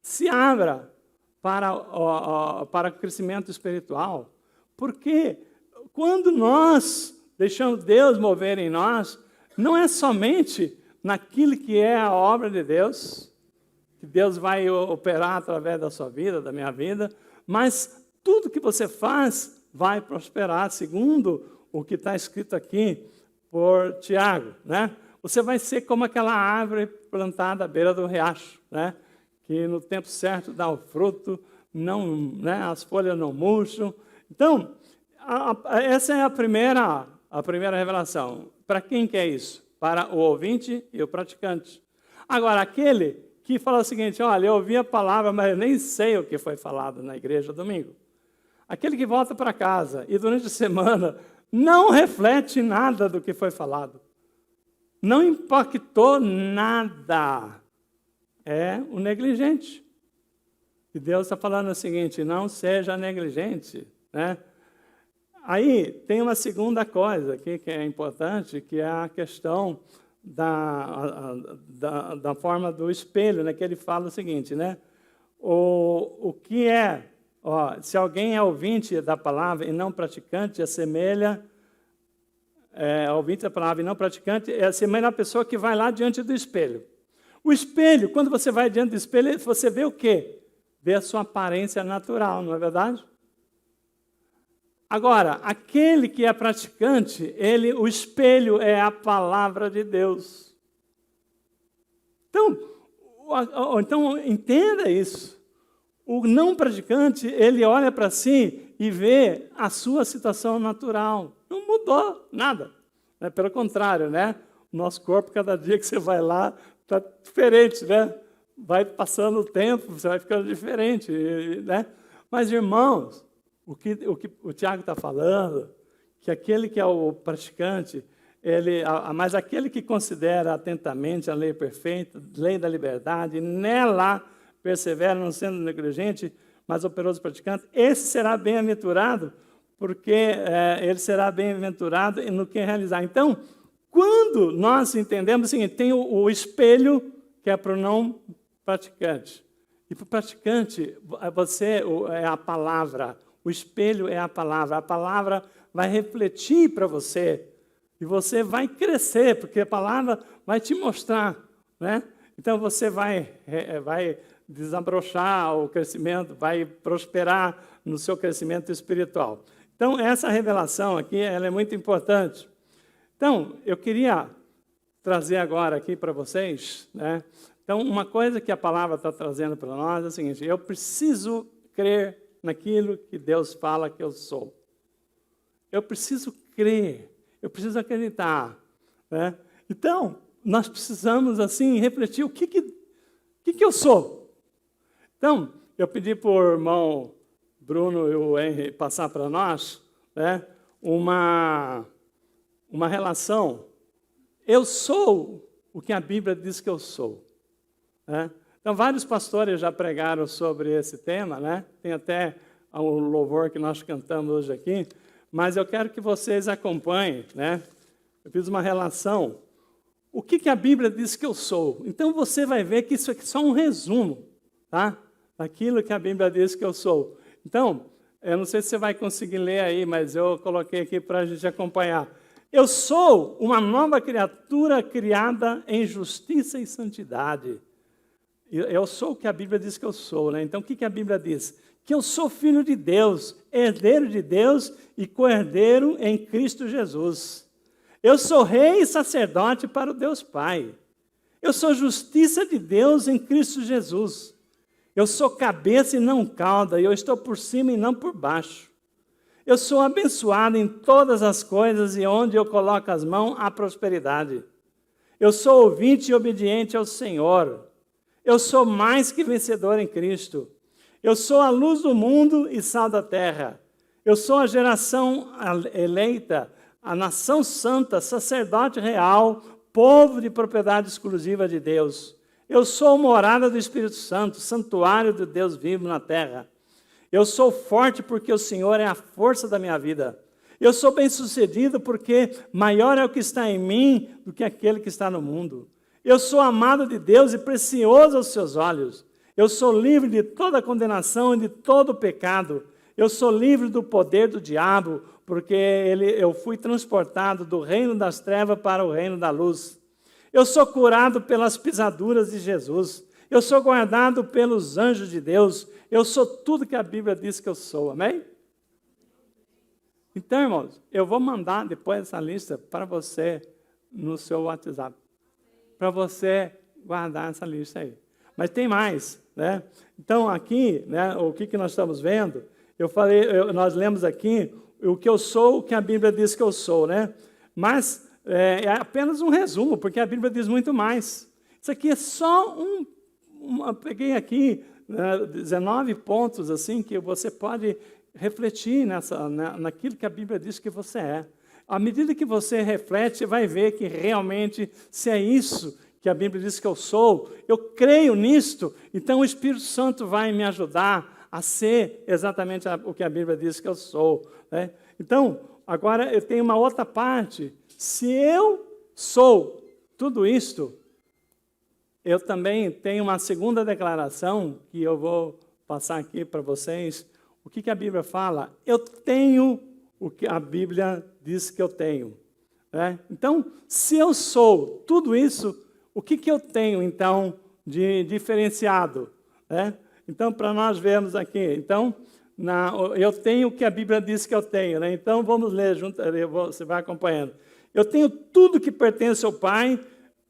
se abra para o crescimento espiritual, porque quando nós deixamos Deus mover em nós, não é somente naquilo que é a obra de Deus, que Deus vai operar através da sua vida, da minha vida, mas tudo que você faz vai prosperar, segundo o que está escrito aqui por Tiago, né? Você vai ser como aquela árvore plantada à beira do riacho, né? Que no tempo certo dá o fruto, não, né? As folhas não murcham. Então, essa é a primeira revelação. Para quem que é isso? Para o ouvinte e o praticante. Agora, aquele que fala o seguinte, olha, eu ouvi a palavra, mas eu nem sei o que foi falado na igreja domingo. Aquele que volta para casa e durante a semana não reflete nada do que foi falado. Não impactou nada. é o negligente. E Deus está falando o seguinte, não seja negligente, né? Aí tem uma segunda coisa aqui que é importante, que é a questão da forma do espelho, né? Que ele fala o seguinte, né? O que é, se alguém é ouvinte da palavra e não praticante, assemelha, ouvinte da palavra e não praticante, assemelha a pessoa que vai lá diante do espelho. O espelho, quando você vai diante do espelho, você vê o quê? Vê a sua aparência natural, não é verdade? Agora, aquele que é praticante, o espelho é a palavra de Deus. Então entenda isso. O não praticante, ele olha para si e vê a sua situação natural. Não mudou nada. Pelo contrário, né? O nosso corpo, cada dia que você vai lá, está diferente, né? Vai passando o tempo, você vai ficando diferente, né? Mas, irmãos, o que o Tiago está falando, que aquele que é o praticante, mas aquele que considera atentamente a lei perfeita, lei da liberdade, nela persevera, não sendo negligente, mas operoso praticante, esse será bem-aventurado, porque ele será bem-aventurado no que realizar. Então, quando nós entendemos o seguinte, tem o espelho, que é para o não praticante. E para o praticante, você é a palavra, o espelho é a palavra vai refletir para você, e você vai crescer, porque a palavra vai te mostrar, né? Então você vai desabrochar o crescimento, vai prosperar no seu crescimento espiritual. Então essa revelação aqui, ela é muito importante. Então, eu queria trazer agora aqui para vocês, né? Então, uma coisa que a palavra está trazendo para nós é o seguinte, eu preciso crer naquilo que Deus fala que eu sou. Eu preciso crer, eu preciso acreditar, né? Então, nós precisamos, assim, refletir o que eu sou. Então, eu pedi para o irmão Bruno e o Henry passar para nós, né, uma relação. Eu sou o que a Bíblia diz que eu sou. Né? Então, vários pastores já pregaram sobre esse tema, né? Tem até o louvor que nós cantamos hoje aqui, mas eu quero que vocês acompanhem, né? Eu fiz uma relação. O que a Bíblia diz que eu sou? Então, você vai ver que isso aqui é só um resumo, tá? Daquilo que a Bíblia diz que eu sou. Então, eu não sei se você vai conseguir ler aí, mas eu coloquei aqui para a gente acompanhar. Eu sou uma nova criatura criada em justiça e santidade. Eu sou o que a Bíblia diz que eu sou, né? Então, o que a Bíblia diz? Que eu sou filho de Deus, herdeiro de Deus e co-herdeiro em Cristo Jesus. Eu sou rei e sacerdote para o Deus Pai. Eu sou justiça de Deus em Cristo Jesus. Eu sou cabeça e não cauda, e eu estou por cima e não por baixo. Eu sou abençoado em todas as coisas e onde eu coloco as mãos, há prosperidade. Eu sou ouvinte e obediente ao Senhor. Eu sou mais que vencedor em Cristo. Eu sou a luz do mundo e sal da terra. Eu sou a geração eleita, a nação santa, sacerdote real, povo de propriedade exclusiva de Deus. Eu sou morada do Espírito Santo, santuário do Deus vivo na terra. Eu sou forte porque o Senhor é a força da minha vida. Eu sou bem-sucedido porque maior é o que está em mim do que aquele que está no mundo. Eu sou amado de Deus e precioso aos seus olhos. Eu sou livre de toda condenação e de todo pecado. Eu sou livre do poder do diabo, porque eu fui transportado do reino das trevas para o reino da luz. Eu sou curado pelas pisaduras de Jesus. Eu sou guardado pelos anjos de Deus. Eu sou tudo que a Bíblia diz que eu sou. Amém? Então, irmãos, eu vou mandar depois essa lista para você no seu WhatsApp. Para você guardar essa lista aí. Mas tem mais, né? Então, aqui, né, o que nós estamos vendo? Nós lemos aqui o que eu sou, o que a Bíblia diz que eu sou, né? Mas é apenas um resumo, porque a Bíblia diz muito mais. Isso aqui é só peguei aqui 19 pontos assim que você pode refletir naquilo que a Bíblia diz que você é. À medida que você reflete, você vai ver que realmente, se é isso que a Bíblia diz que eu sou, eu creio nisto, então o Espírito Santo vai me ajudar a ser exatamente o que a Bíblia diz que eu sou, né? Então, agora eu tenho uma outra parte. Se eu sou tudo isto, eu também tenho uma segunda declaração que eu vou passar aqui para vocês. O que a Bíblia fala? Eu tenho o que a Bíblia diz que eu tenho, né? Então, se eu sou tudo isso, o que eu tenho, então, de diferenciado, né? Então, para nós vermos aqui, então, eu tenho o que a Bíblia diz que eu tenho, né? Então, vamos ler junto, você vai acompanhando. Eu tenho tudo que pertence ao Pai,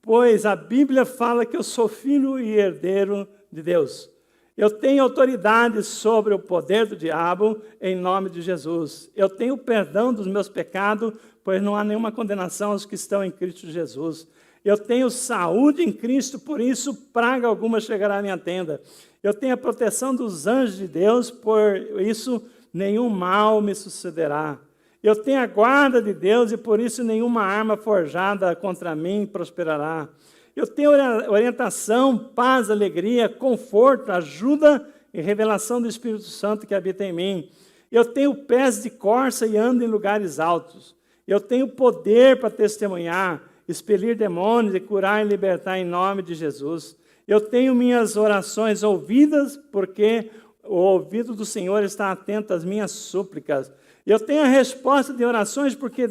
pois a Bíblia fala que eu sou filho e herdeiro de Deus. Eu tenho autoridade sobre o poder do diabo, em nome de Jesus. Eu tenho perdão dos meus pecados, pois não há nenhuma condenação aos que estão em Cristo Jesus. Eu tenho saúde em Cristo, por isso praga alguma chegará à minha tenda. Eu tenho a proteção dos anjos de Deus, por isso nenhum mal me sucederá. Eu tenho a guarda de Deus, e por isso nenhuma arma forjada contra mim prosperará. Eu tenho orientação, paz, alegria, conforto, ajuda e revelação do Espírito Santo que habita em mim. Eu tenho pés de corça e ando em lugares altos. Eu tenho poder para testemunhar, expelir demônios e curar e libertar em nome de Jesus. Eu tenho minhas orações ouvidas, porque o ouvido do Senhor está atento às minhas súplicas. Eu tenho a resposta de orações, porque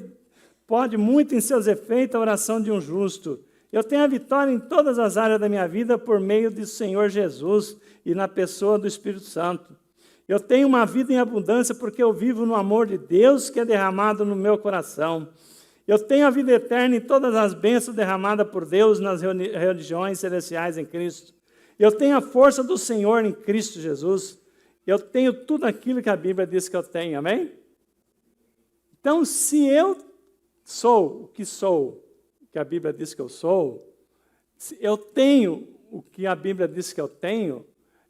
pode muito em seus efeitos a oração de um justo. Eu tenho a vitória em todas as áreas da minha vida por meio do Senhor Jesus e na pessoa do Espírito Santo. Eu tenho uma vida em abundância porque eu vivo no amor de Deus que é derramado no meu coração. Eu tenho a vida eterna em todas as bênçãos derramadas por Deus nas religiões celestiais em Cristo. Eu tenho a força do Senhor em Cristo Jesus. Eu tenho tudo aquilo que a Bíblia diz que eu tenho, amém? Então, se eu sou o que a Bíblia diz que eu sou, se eu tenho o que a Bíblia diz que eu tenho,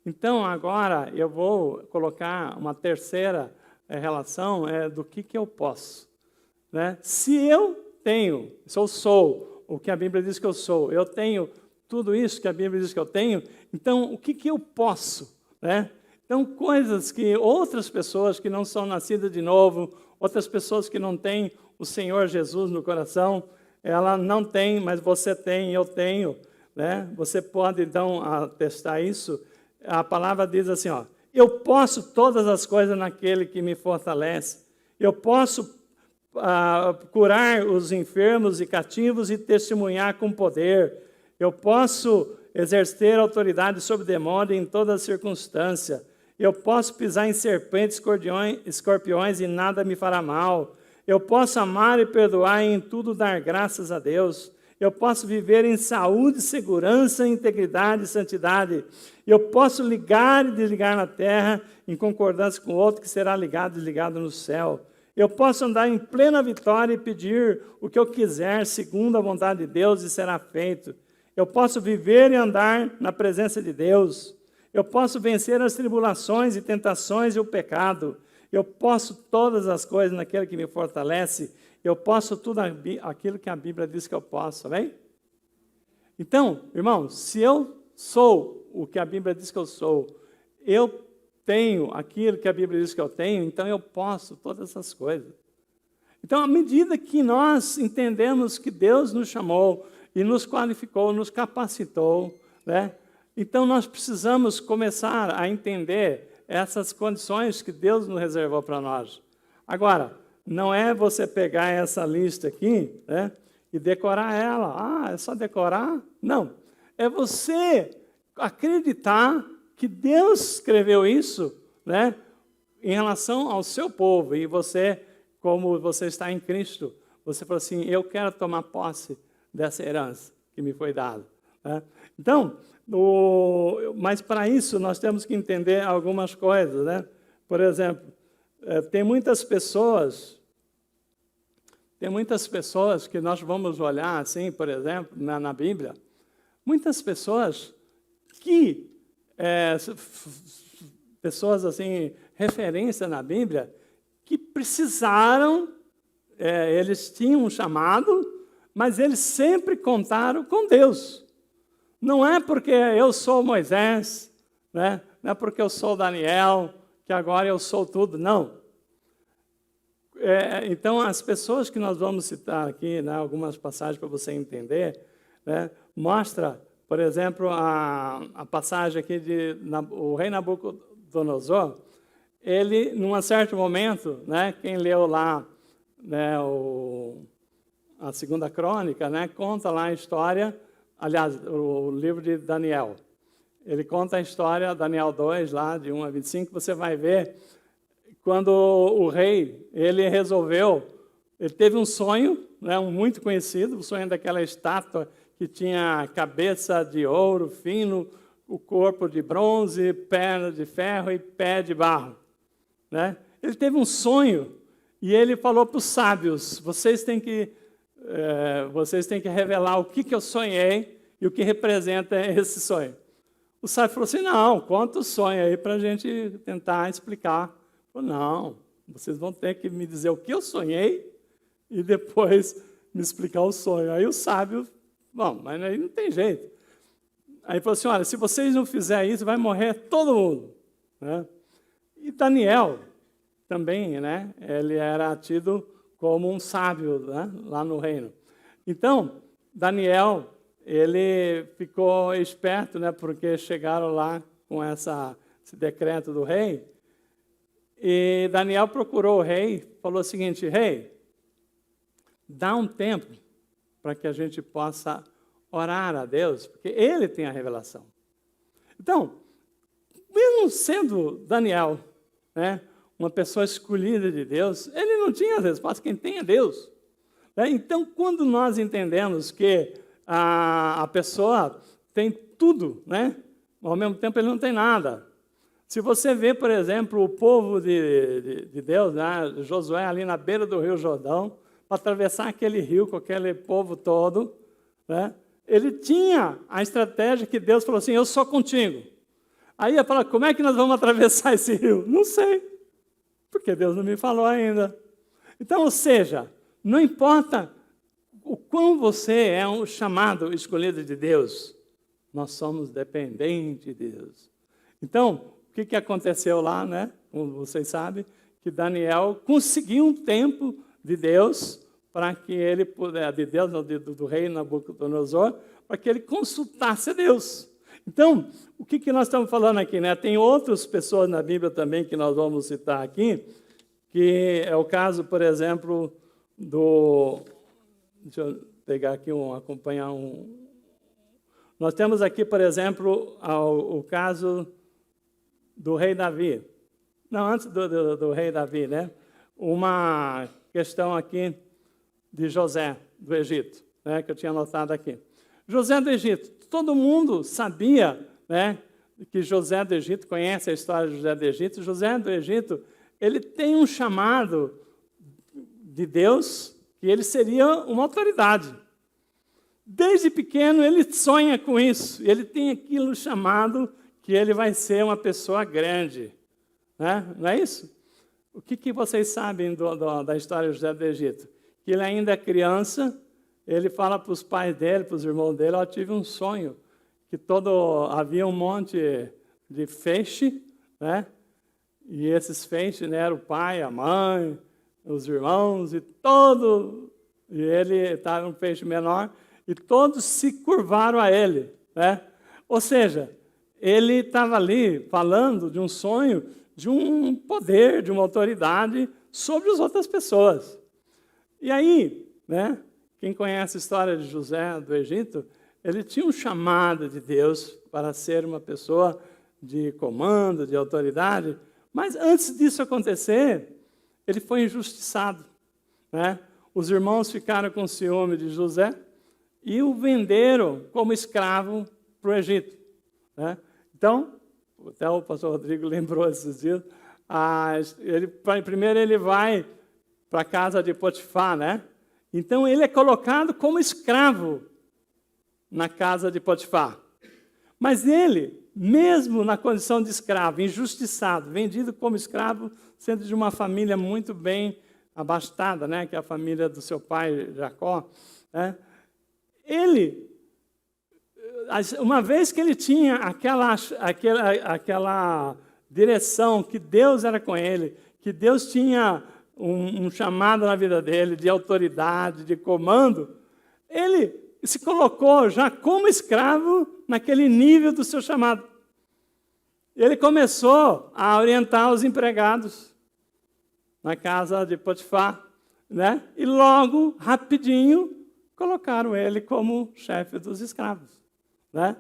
então agora eu vou colocar uma terceira relação do que eu posso, né? Se eu tenho, se eu sou o que a Bíblia diz que eu sou, eu tenho tudo isso que a Bíblia diz que eu tenho, então o que eu posso, né? Então, coisas que outras pessoas que não são nascidas de novo, outras pessoas que não têm o Senhor Jesus no coração, ela não tem, mas você tem, eu tenho, né? Você pode, então, atestar isso. A palavra diz assim, ó, eu posso todas as coisas naquele que me fortalece. Eu posso curar os enfermos e cativos e testemunhar com poder. Eu posso exercer autoridade sobre demônio em toda circunstância. Eu posso pisar em serpentes, escorpiões e nada me fará mal. Eu posso amar e perdoar e em tudo dar graças a Deus. Eu posso viver em saúde, segurança, integridade e santidade. Eu posso ligar e desligar na terra em concordância com o outro que será ligado e desligado no céu. Eu posso andar em plena vitória e pedir o que eu quiser, segundo a vontade de Deus, e será feito. Eu posso viver e andar na presença de Deus. Eu posso vencer as tribulações e tentações e o pecado. Eu posso todas as coisas naquele que me fortalece. Eu posso tudo aquilo que a Bíblia diz que eu posso, amém? Então, irmãos, se eu sou o que a Bíblia diz que eu sou, eu tenho aquilo que a Bíblia diz que eu tenho, então eu posso todas essas coisas. Então, à medida que nós entendemos que Deus nos chamou e nos qualificou, nos capacitou, né? Então, nós precisamos começar a entender essas condições que Deus nos reservou para nós. Agora, não é você pegar essa lista aqui, né, e decorar ela. É só decorar? Não. É você acreditar que Deus escreveu isso, né, em relação ao seu povo. E você, como você está em Cristo, você falou assim, eu quero tomar posse dessa herança que me foi dada, né? Então, mas para isso nós temos que entender algumas coisas, né? Por exemplo, tem muitas pessoas que nós vamos olhar assim, por exemplo, na Bíblia, muitas pessoas que, pessoas assim, referência na Bíblia, que precisaram, eles tinham um chamado, mas eles sempre contaram com Deus, Não é porque eu sou Moisés, né? Não é porque eu sou Daniel, que agora eu sou tudo, não. Então, as pessoas que nós vamos citar aqui, né, algumas passagens para você entender, né, mostra, por exemplo, a passagem aqui o rei Nabucodonosor, ele, num certo momento, né, quem leu lá, né, a Segunda Crônica, né, conta lá a história, aliás, o livro de Daniel. Ele conta a história, Daniel 2, lá de 1 a 25, você vai ver quando o rei, ele teve um sonho, né, muito conhecido, o sonho daquela estátua que tinha cabeça de ouro fino, o corpo de bronze, perna de ferro e pé de barro. Né? Ele teve um sonho e ele falou para os sábios, vocês têm que revelar o que eu sonhei e o que representa esse sonho. O sábio falou assim, não, conta o sonho aí para a gente tentar explicar. Falou, não, vocês vão ter que me dizer o que eu sonhei e depois me explicar o sonho. Aí o sábio, bom, mas aí não tem jeito. Aí falou assim, olha, se vocês não fizerem isso, vai morrer todo mundo. Né? E Daniel também, né, ele era tido como um sábio, né, lá no reino. Então, Daniel, ele ficou esperto, né, porque chegaram lá com esse decreto do rei, e Daniel procurou o rei, falou o seguinte, rei, dá um tempo para que a gente possa orar a Deus, porque ele tem a revelação. Então, mesmo sendo Daniel, né, uma pessoa escolhida de Deus, ele não tinha as respostas, quem tem é Deus. Né? Então, quando nós entendemos que a pessoa tem tudo, né, ao mesmo tempo ele não tem nada. Se você vê, por exemplo, o povo de Deus, né, Josué ali na beira do Rio Jordão, para atravessar aquele rio com aquele povo todo, né, ele tinha a estratégia que Deus falou assim, eu sou contigo. Aí ele fala, como é que nós vamos atravessar esse rio? Não sei, porque Deus não me falou ainda. Então, ou seja, não importa o quão você é um chamado escolhido de Deus, nós somos dependentes de Deus. Então, o que aconteceu lá, né? Como vocês sabem, que Daniel conseguiu um tempo de Deus para que ele pudesse, do rei Nabucodonosor, para que ele consultasse a Deus. Então, o que nós estamos falando aqui, né? Tem outras pessoas na Bíblia também que nós vamos citar aqui, que é o caso, por exemplo, deixa eu pegar aqui acompanhar um. Nós temos aqui, por exemplo, o caso do rei Davi. Não, antes do rei Davi, né? Uma questão aqui de José, do Egito, né? Que eu tinha anotado aqui. José do Egito, todo mundo sabia, né, que José do Egito, conhece a história de José do Egito. José do Egito, ele tem um chamado de Deus, que ele seria uma autoridade. Desde pequeno ele sonha com isso, ele tem aquilo chamado que ele vai ser uma pessoa grande. Né? Não é isso? O que vocês sabem da história de José do Egito? Que ele ainda é criança, ele fala para os pais dele, para os irmãos dele, eu tive um sonho, que havia um monte de feixe, né? E esses feixes, né, eram o pai, a mãe, os irmãos, e ele estava um feixe menor, e todos se curvaram a ele. Né? Ou seja, ele estava ali falando de um sonho, de um poder, de uma autoridade sobre as outras pessoas. E aí, né, quem conhece a história de José do Egito, ele tinha um chamado de Deus para ser uma pessoa de comando, de autoridade, mas antes disso acontecer, ele foi injustiçado. Né? Os irmãos ficaram com ciúme de José e o venderam como escravo para o Egito. Né? Então, até o pastor Rodrigo lembrou esses dias, primeiro ele vai para a casa de Potifar, né? Então ele é colocado como escravo na casa de Potifar. Mas ele, mesmo na condição de escravo, injustiçado, vendido como escravo, sendo de uma família muito bem abastada, né? Que é a família do seu pai Jacó, né? Ele uma vez que ele tinha aquela direção, que Deus era com ele, que Deus tinha um chamado na vida dele de autoridade, de comando, ele se colocou já como escravo naquele nível do seu chamado. Ele começou a orientar os empregados na casa de Potifar, né? E logo, rapidinho, colocaram ele como chefe dos escravos, né?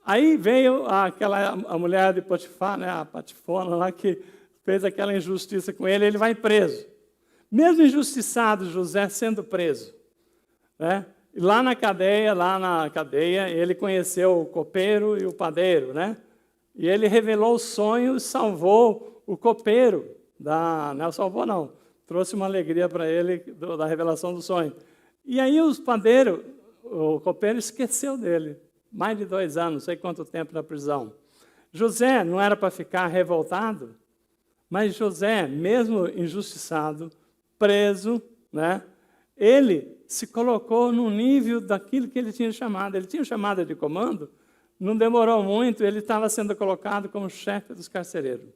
Aí veio a mulher de Potifar, né? A Patifona lá, que fez aquela injustiça com ele, ele vai preso. Mesmo injustiçado, José sendo preso, né? E lá na cadeia, ele conheceu o copeiro e o padeiro, né? E ele revelou o sonho e salvou o copeiro. Não salvou, não. Trouxe uma alegria para ele da revelação do sonho. E aí o copeiro esqueceu dele. Mais de 2 anos, não sei quanto tempo na prisão. José não era para ficar revoltado, mas José, mesmo injustiçado, preso, né? Ele se colocou no nível daquilo que ele tinha chamado. Ele tinha chamada de comando, não demorou muito, ele estava sendo colocado como chefe dos carcereiros.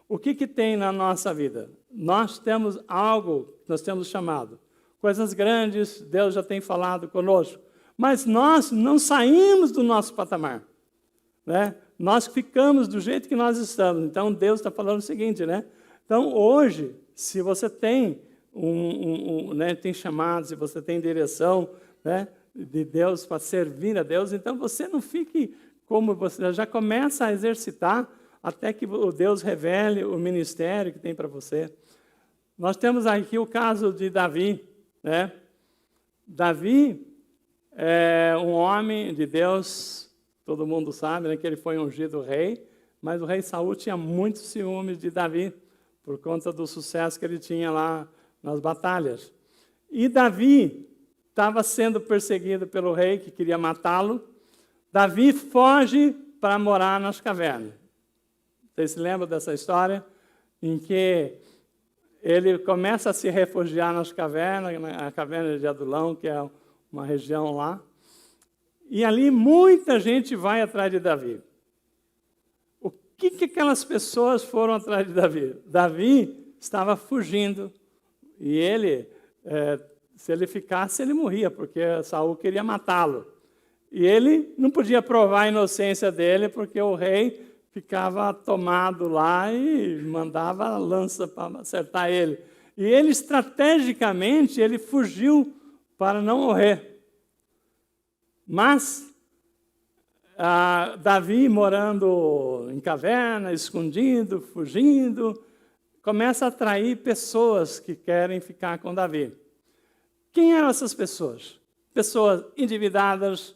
O que tem na nossa vida? Nós temos algo, nós temos chamado. Coisas grandes, Deus já tem falado conosco. Mas nós não saímos do nosso patamar, né? Nós ficamos do jeito que nós estamos. Então, Deus está falando o seguinte, né? Então, hoje, se você tem né, tem chamado, se você tem direção, né, de Deus para servir a Deus, então você não fique como você já começa a exercitar até que o Deus revele o ministério que tem para você. Nós temos aqui o caso de Davi, né? Davi é um homem de Deus, todo mundo sabe, né, que ele foi ungido rei, mas o rei Saul tinha muitos ciúmes de Davi, por conta do sucesso que ele tinha lá nas batalhas. E Davi estava sendo perseguido pelo rei, que queria matá-lo. Davi foge para morar nas cavernas. Vocês se lembram dessa história? Em que ele começa a se refugiar nas cavernas, na caverna de Adulão, que é uma região lá. E ali muita gente vai atrás de Davi. O que aquelas pessoas foram atrás de Davi? Davi estava fugindo. E ele, se ele ficasse, ele morria, porque Saul queria matá-lo. E ele não podia provar a inocência dele, porque o rei ficava tomado lá e mandava a lança para acertar ele. E ele, estrategicamente, ele fugiu para não morrer. Mas Davi, morando em caverna, escondido, fugindo, começa a atrair pessoas que querem ficar com Davi. Quem eram essas pessoas? Pessoas endividadas,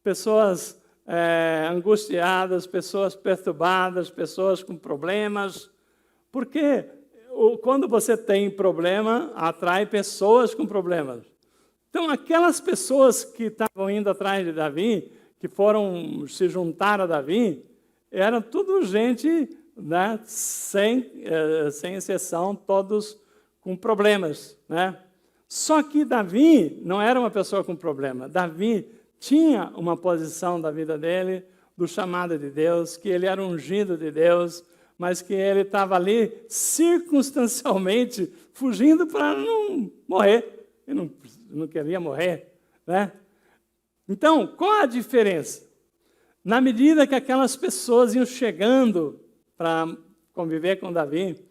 pessoas angustiadas, pessoas perturbadas, pessoas com problemas. Porque quando você tem problema, atrai pessoas com problemas. Então, aquelas pessoas que estavam indo atrás de Davi, que foram se juntar a Davi, eram tudo gente, né, sem exceção, todos com problemas, né? Só que Davi não era uma pessoa com problema. Davi tinha uma posição da vida dele, do chamado de Deus, que ele era ungido de Deus, mas que ele estava ali circunstancialmente fugindo para não morrer. Ele não queria morrer, né? Então, qual a diferença? Na medida que aquelas pessoas iam chegando para conviver com Davi,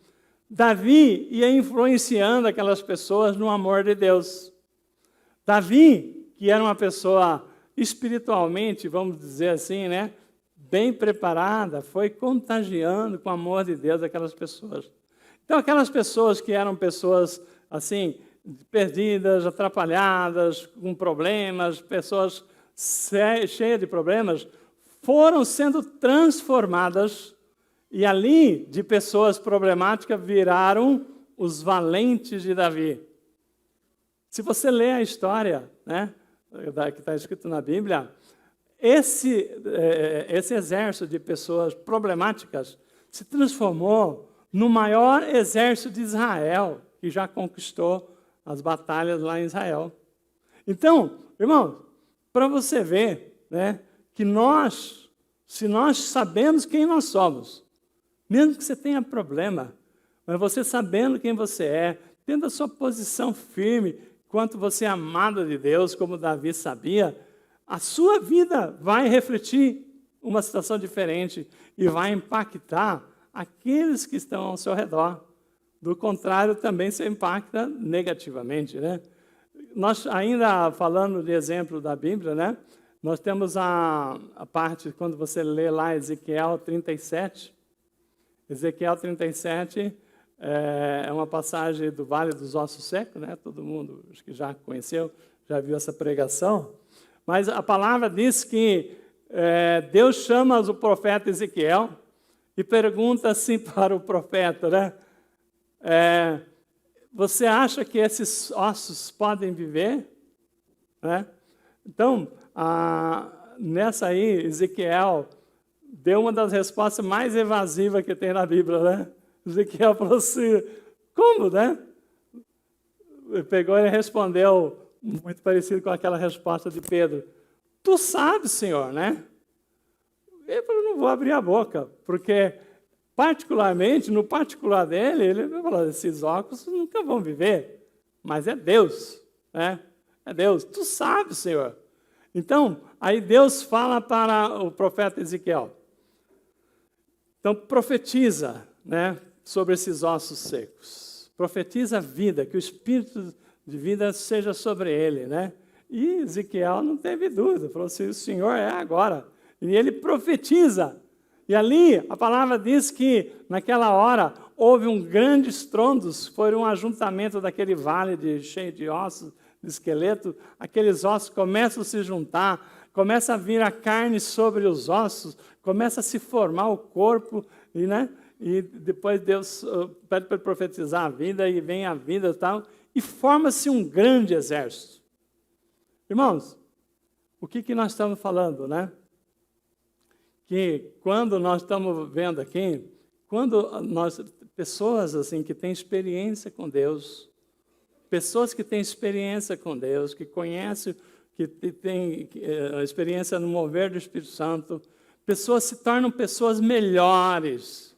Davi ia influenciando aquelas pessoas no amor de Deus. Davi, que era uma pessoa espiritualmente, vamos dizer assim, né, bem preparada, foi contagiando com o amor de Deus aquelas pessoas. Então, aquelas pessoas que eram pessoas assim, perdidas, atrapalhadas, com problemas, pessoas cheias de problemas, foram sendo transformadas e ali, de pessoas problemáticas, viraram os valentes de Davi. Se você ler a história, né, que está escrito na Bíblia, esse exército de pessoas problemáticas se transformou no maior exército de Israel, que já conquistou as batalhas lá em Israel. Então, irmão, para você ver né, que se nós sabemos quem nós somos, mesmo que você tenha problema, mas você sabendo quem você é, tendo a sua posição firme, quanto você é amado de Deus, como Davi sabia, a sua vida vai refletir uma situação diferente e vai impactar aqueles que estão ao seu redor. Do contrário, também se impacta negativamente, né? Nós, ainda falando de exemplo da Bíblia, né? Nós temos a parte, quando você lê lá Ezequiel 37, Ezequiel 37 é uma passagem do Vale dos Ossos Secos, né? Todo mundo acho que já conheceu, já viu essa pregação. Mas a palavra diz que Deus chama o profeta Ezequiel e pergunta assim para o profeta, né? Você acha que esses ossos podem viver? Né? Então, nessa aí, Ezequiel deu uma das respostas mais evasivas que tem na Bíblia, né? Ezequiel falou assim, como, né? Ele pegou e respondeu, muito parecido com aquela resposta de Pedro, tu sabes, Senhor, né? Ele falou, não vou abrir a boca, porque, particularmente, no particular dele, ele falou, esses óculos nunca vão viver, mas é Deus, né? É Deus, tu sabes, Senhor. Então, aí Deus fala para o profeta Ezequiel, então profetiza, né, sobre esses ossos secos, profetiza a vida, que o espírito de vida seja sobre ele, né? E Ezequiel não teve dúvida, falou assim, o Senhor é agora. E ele profetiza. E ali a palavra diz que naquela hora houve um grande estrondo, foi um ajuntamento daquele vale cheio de ossos, de esqueleto, aqueles ossos começam a se juntar, começa a vir a carne sobre os ossos, começa a se formar o corpo, e depois Deus pede para profetizar a vida, e vem a vida e tal, e forma-se um grande exército. Irmãos, o que nós estamos falando, né? Que quando nós estamos vendo aqui, pessoas assim que têm experiência com Deus, pessoas que têm experiência com Deus, que conhecem, que têm experiência no mover do Espírito Santo, pessoas se tornam pessoas melhores.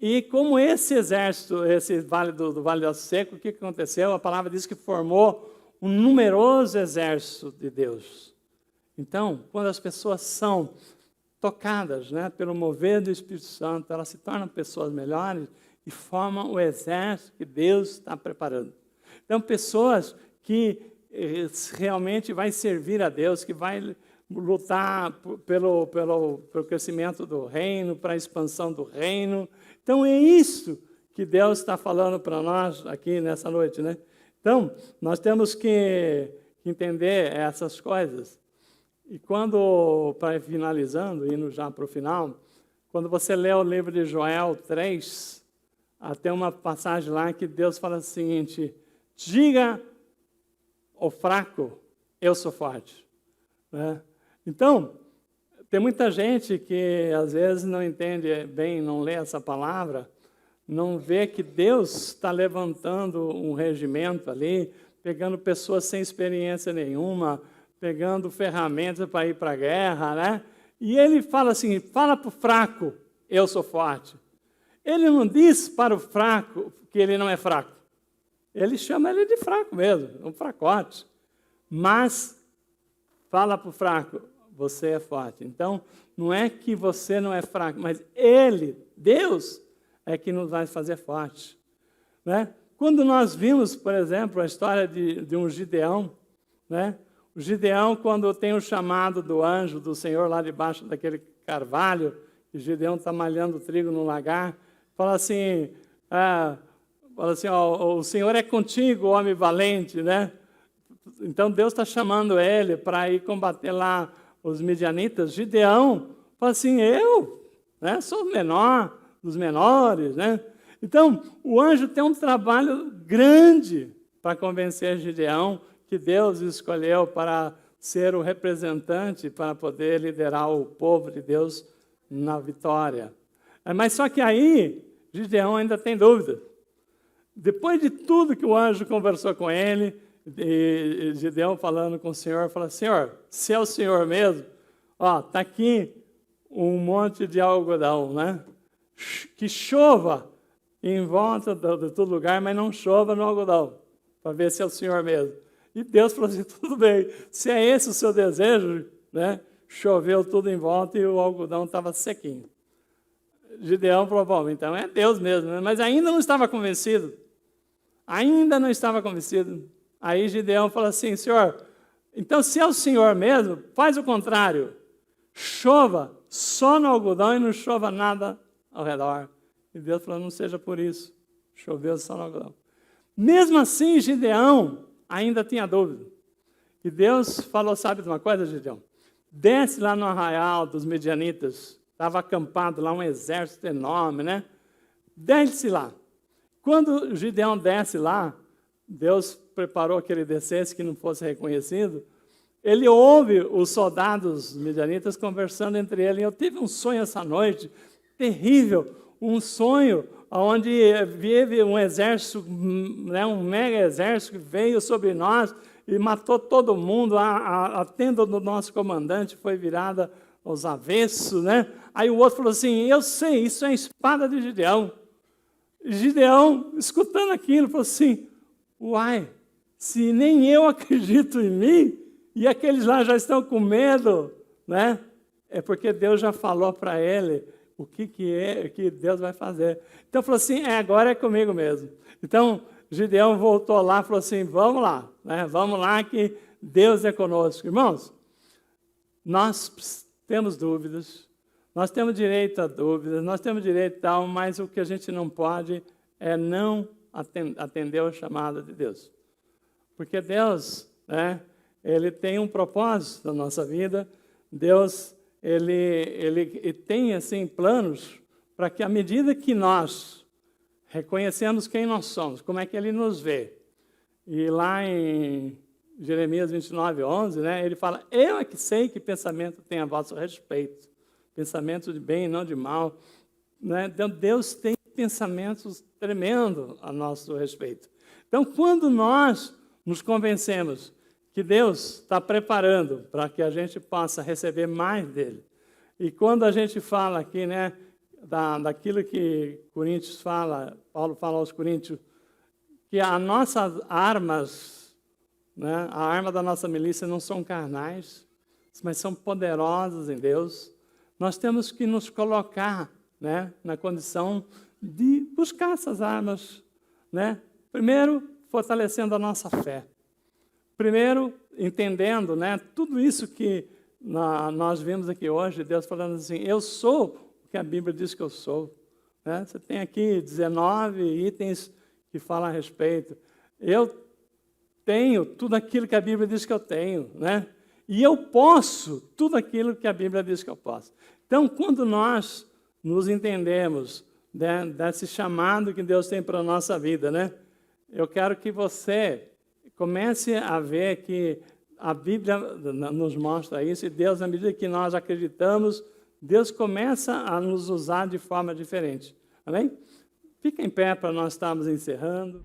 E como esse exército, esse vale do Vale do Osso Seco, o que aconteceu? A palavra diz que formou um numeroso exército de Deus. Então, quando as pessoas são tocadas, né, pelo mover do Espírito Santo, elas se tornam pessoas melhores e formam o exército que Deus está preparando. Então, pessoas que realmente vai servir a Deus, que vai lutar pelo crescimento do reino, para a expansão do reino. Então, é isso que Deus está falando para nós aqui nessa noite, né? Então, nós temos que entender essas coisas. E quando, para finalizando, indo já para o final, quando você lê o livro de Joel 3, tem uma passagem lá que Deus fala o seguinte, diga ao fraco, eu sou forte. Né? Então, tem muita gente que às vezes não entende bem, não lê essa palavra, não vê que Deus está levantando um regimento ali, pegando pessoas sem experiência nenhuma, pegando ferramentas para ir para a guerra, né? E ele fala assim, fala para o fraco, eu sou forte. Ele não diz para o fraco que ele não é fraco. Ele chama ele de fraco mesmo, um fracote. Mas fala para o fraco, você é forte. Então, não é que você não é fraco, mas Ele, Deus, é que nos vai fazer forte. Né? Quando nós vimos, por exemplo, a história de um Gideão, né? O Gideão, quando tem o chamado do anjo do Senhor lá debaixo daquele carvalho, e Gideão está malhando trigo no lagar, fala assim, ó, o Senhor é contigo, homem valente, né? Então Deus está chamando ele para ir combater lá os midianitas. Gideão fala assim, eu, né, sou o menor dos menores, né? Então o anjo tem um trabalho grande para convencer Gideão que Deus escolheu para ser o representante, para poder liderar o povo de Deus na vitória. Mas só que aí, Gideão ainda tem dúvida. Depois de tudo que o anjo conversou com ele, E Gideão falando com o Senhor, fala, Senhor, se é o Senhor mesmo, ó, está aqui um monte de algodão, né? Que chova em volta de todo lugar, mas não chova no algodão, para ver se é o Senhor mesmo. E Deus falou assim, tudo bem, se é esse o seu desejo, né? Choveu tudo em volta e o algodão estava sequinho. Gideão falou, bom, então é Deus mesmo, né? Mas ainda não estava convencido. Ainda não estava convencido. Aí Gideão falou assim, Senhor, então se é o Senhor mesmo, faz o contrário. Chova só no algodão e não chova nada ao redor. E Deus falou, não seja por isso. Choveu só no algodão. Mesmo assim, Gideão ainda tinha dúvida. E Deus falou, sabe de uma coisa, Gideão? Desce lá no arraial dos medianitas. Estava acampado lá um exército enorme, né? Desce lá. Quando Gideão desce lá, Deus preparou que ele descesse, que não fosse reconhecido. Ele ouve os soldados midianitas conversando entre eles. Eu tive um sonho essa noite, terrível, um sonho onde vive um exército, né, um mega exército que veio sobre nós e matou todo mundo. A tenda do nosso comandante foi virada aos avessos, né? Aí o outro falou assim, eu sei, isso é a espada de Gideão. Gideão, escutando aquilo, falou assim, uai, se nem eu acredito em mim, e aqueles lá já estão com medo, né? É porque Deus já falou para ele o que Deus vai fazer. Então falou assim, agora é comigo mesmo. Então Gideão voltou lá e falou assim, vamos lá, né? Vamos lá que Deus é conosco. Irmãos, nós temos dúvidas, nós temos direito a dúvidas, nós temos direito a tal, mas o que a gente não pode é não atender ao chamado de Deus. Porque Deus, né, Ele tem um propósito na nossa vida. Deus, ele tem assim, planos para que, à medida que nós reconhecemos quem nós somos, como é que Ele nos vê. E lá em Jeremias 29:11, né, ele fala, eu é que sei que pensamento tem a vosso respeito, pensamento de bem e não de mal. Né? Então, Deus tem pensamentos tremendos a nosso respeito. Então, quando nós nos convencemos que Deus está preparando para que a gente possa receber mais dele, e quando a gente fala aqui, né, daquilo que Coríntios fala, Paulo fala aos Coríntios, que as nossas armas, né, a arma da nossa milícia não são carnais, mas são poderosas em Deus. Nós temos que nos colocar, né, na condição de buscar essas armas, né? Primeiro, fortalecendo a nossa fé. Primeiro, entendendo, né, tudo isso que nós vimos aqui hoje, Deus falando assim, eu sou o que a Bíblia diz que eu sou. Né? Você tem aqui 19 itens que falam a respeito. Eu tenho tudo aquilo que a Bíblia diz que eu tenho, né? E eu posso tudo aquilo que a Bíblia diz que eu posso. Então, quando nós nos entendemos, né, desse chamado que Deus tem para a nossa vida, né? Eu quero que você comece a ver que a Bíblia nos mostra isso, e Deus, na medida que nós acreditamos, Deus começa a nos usar de forma diferente. Amém? Fica em pé para nós estarmos encerrando.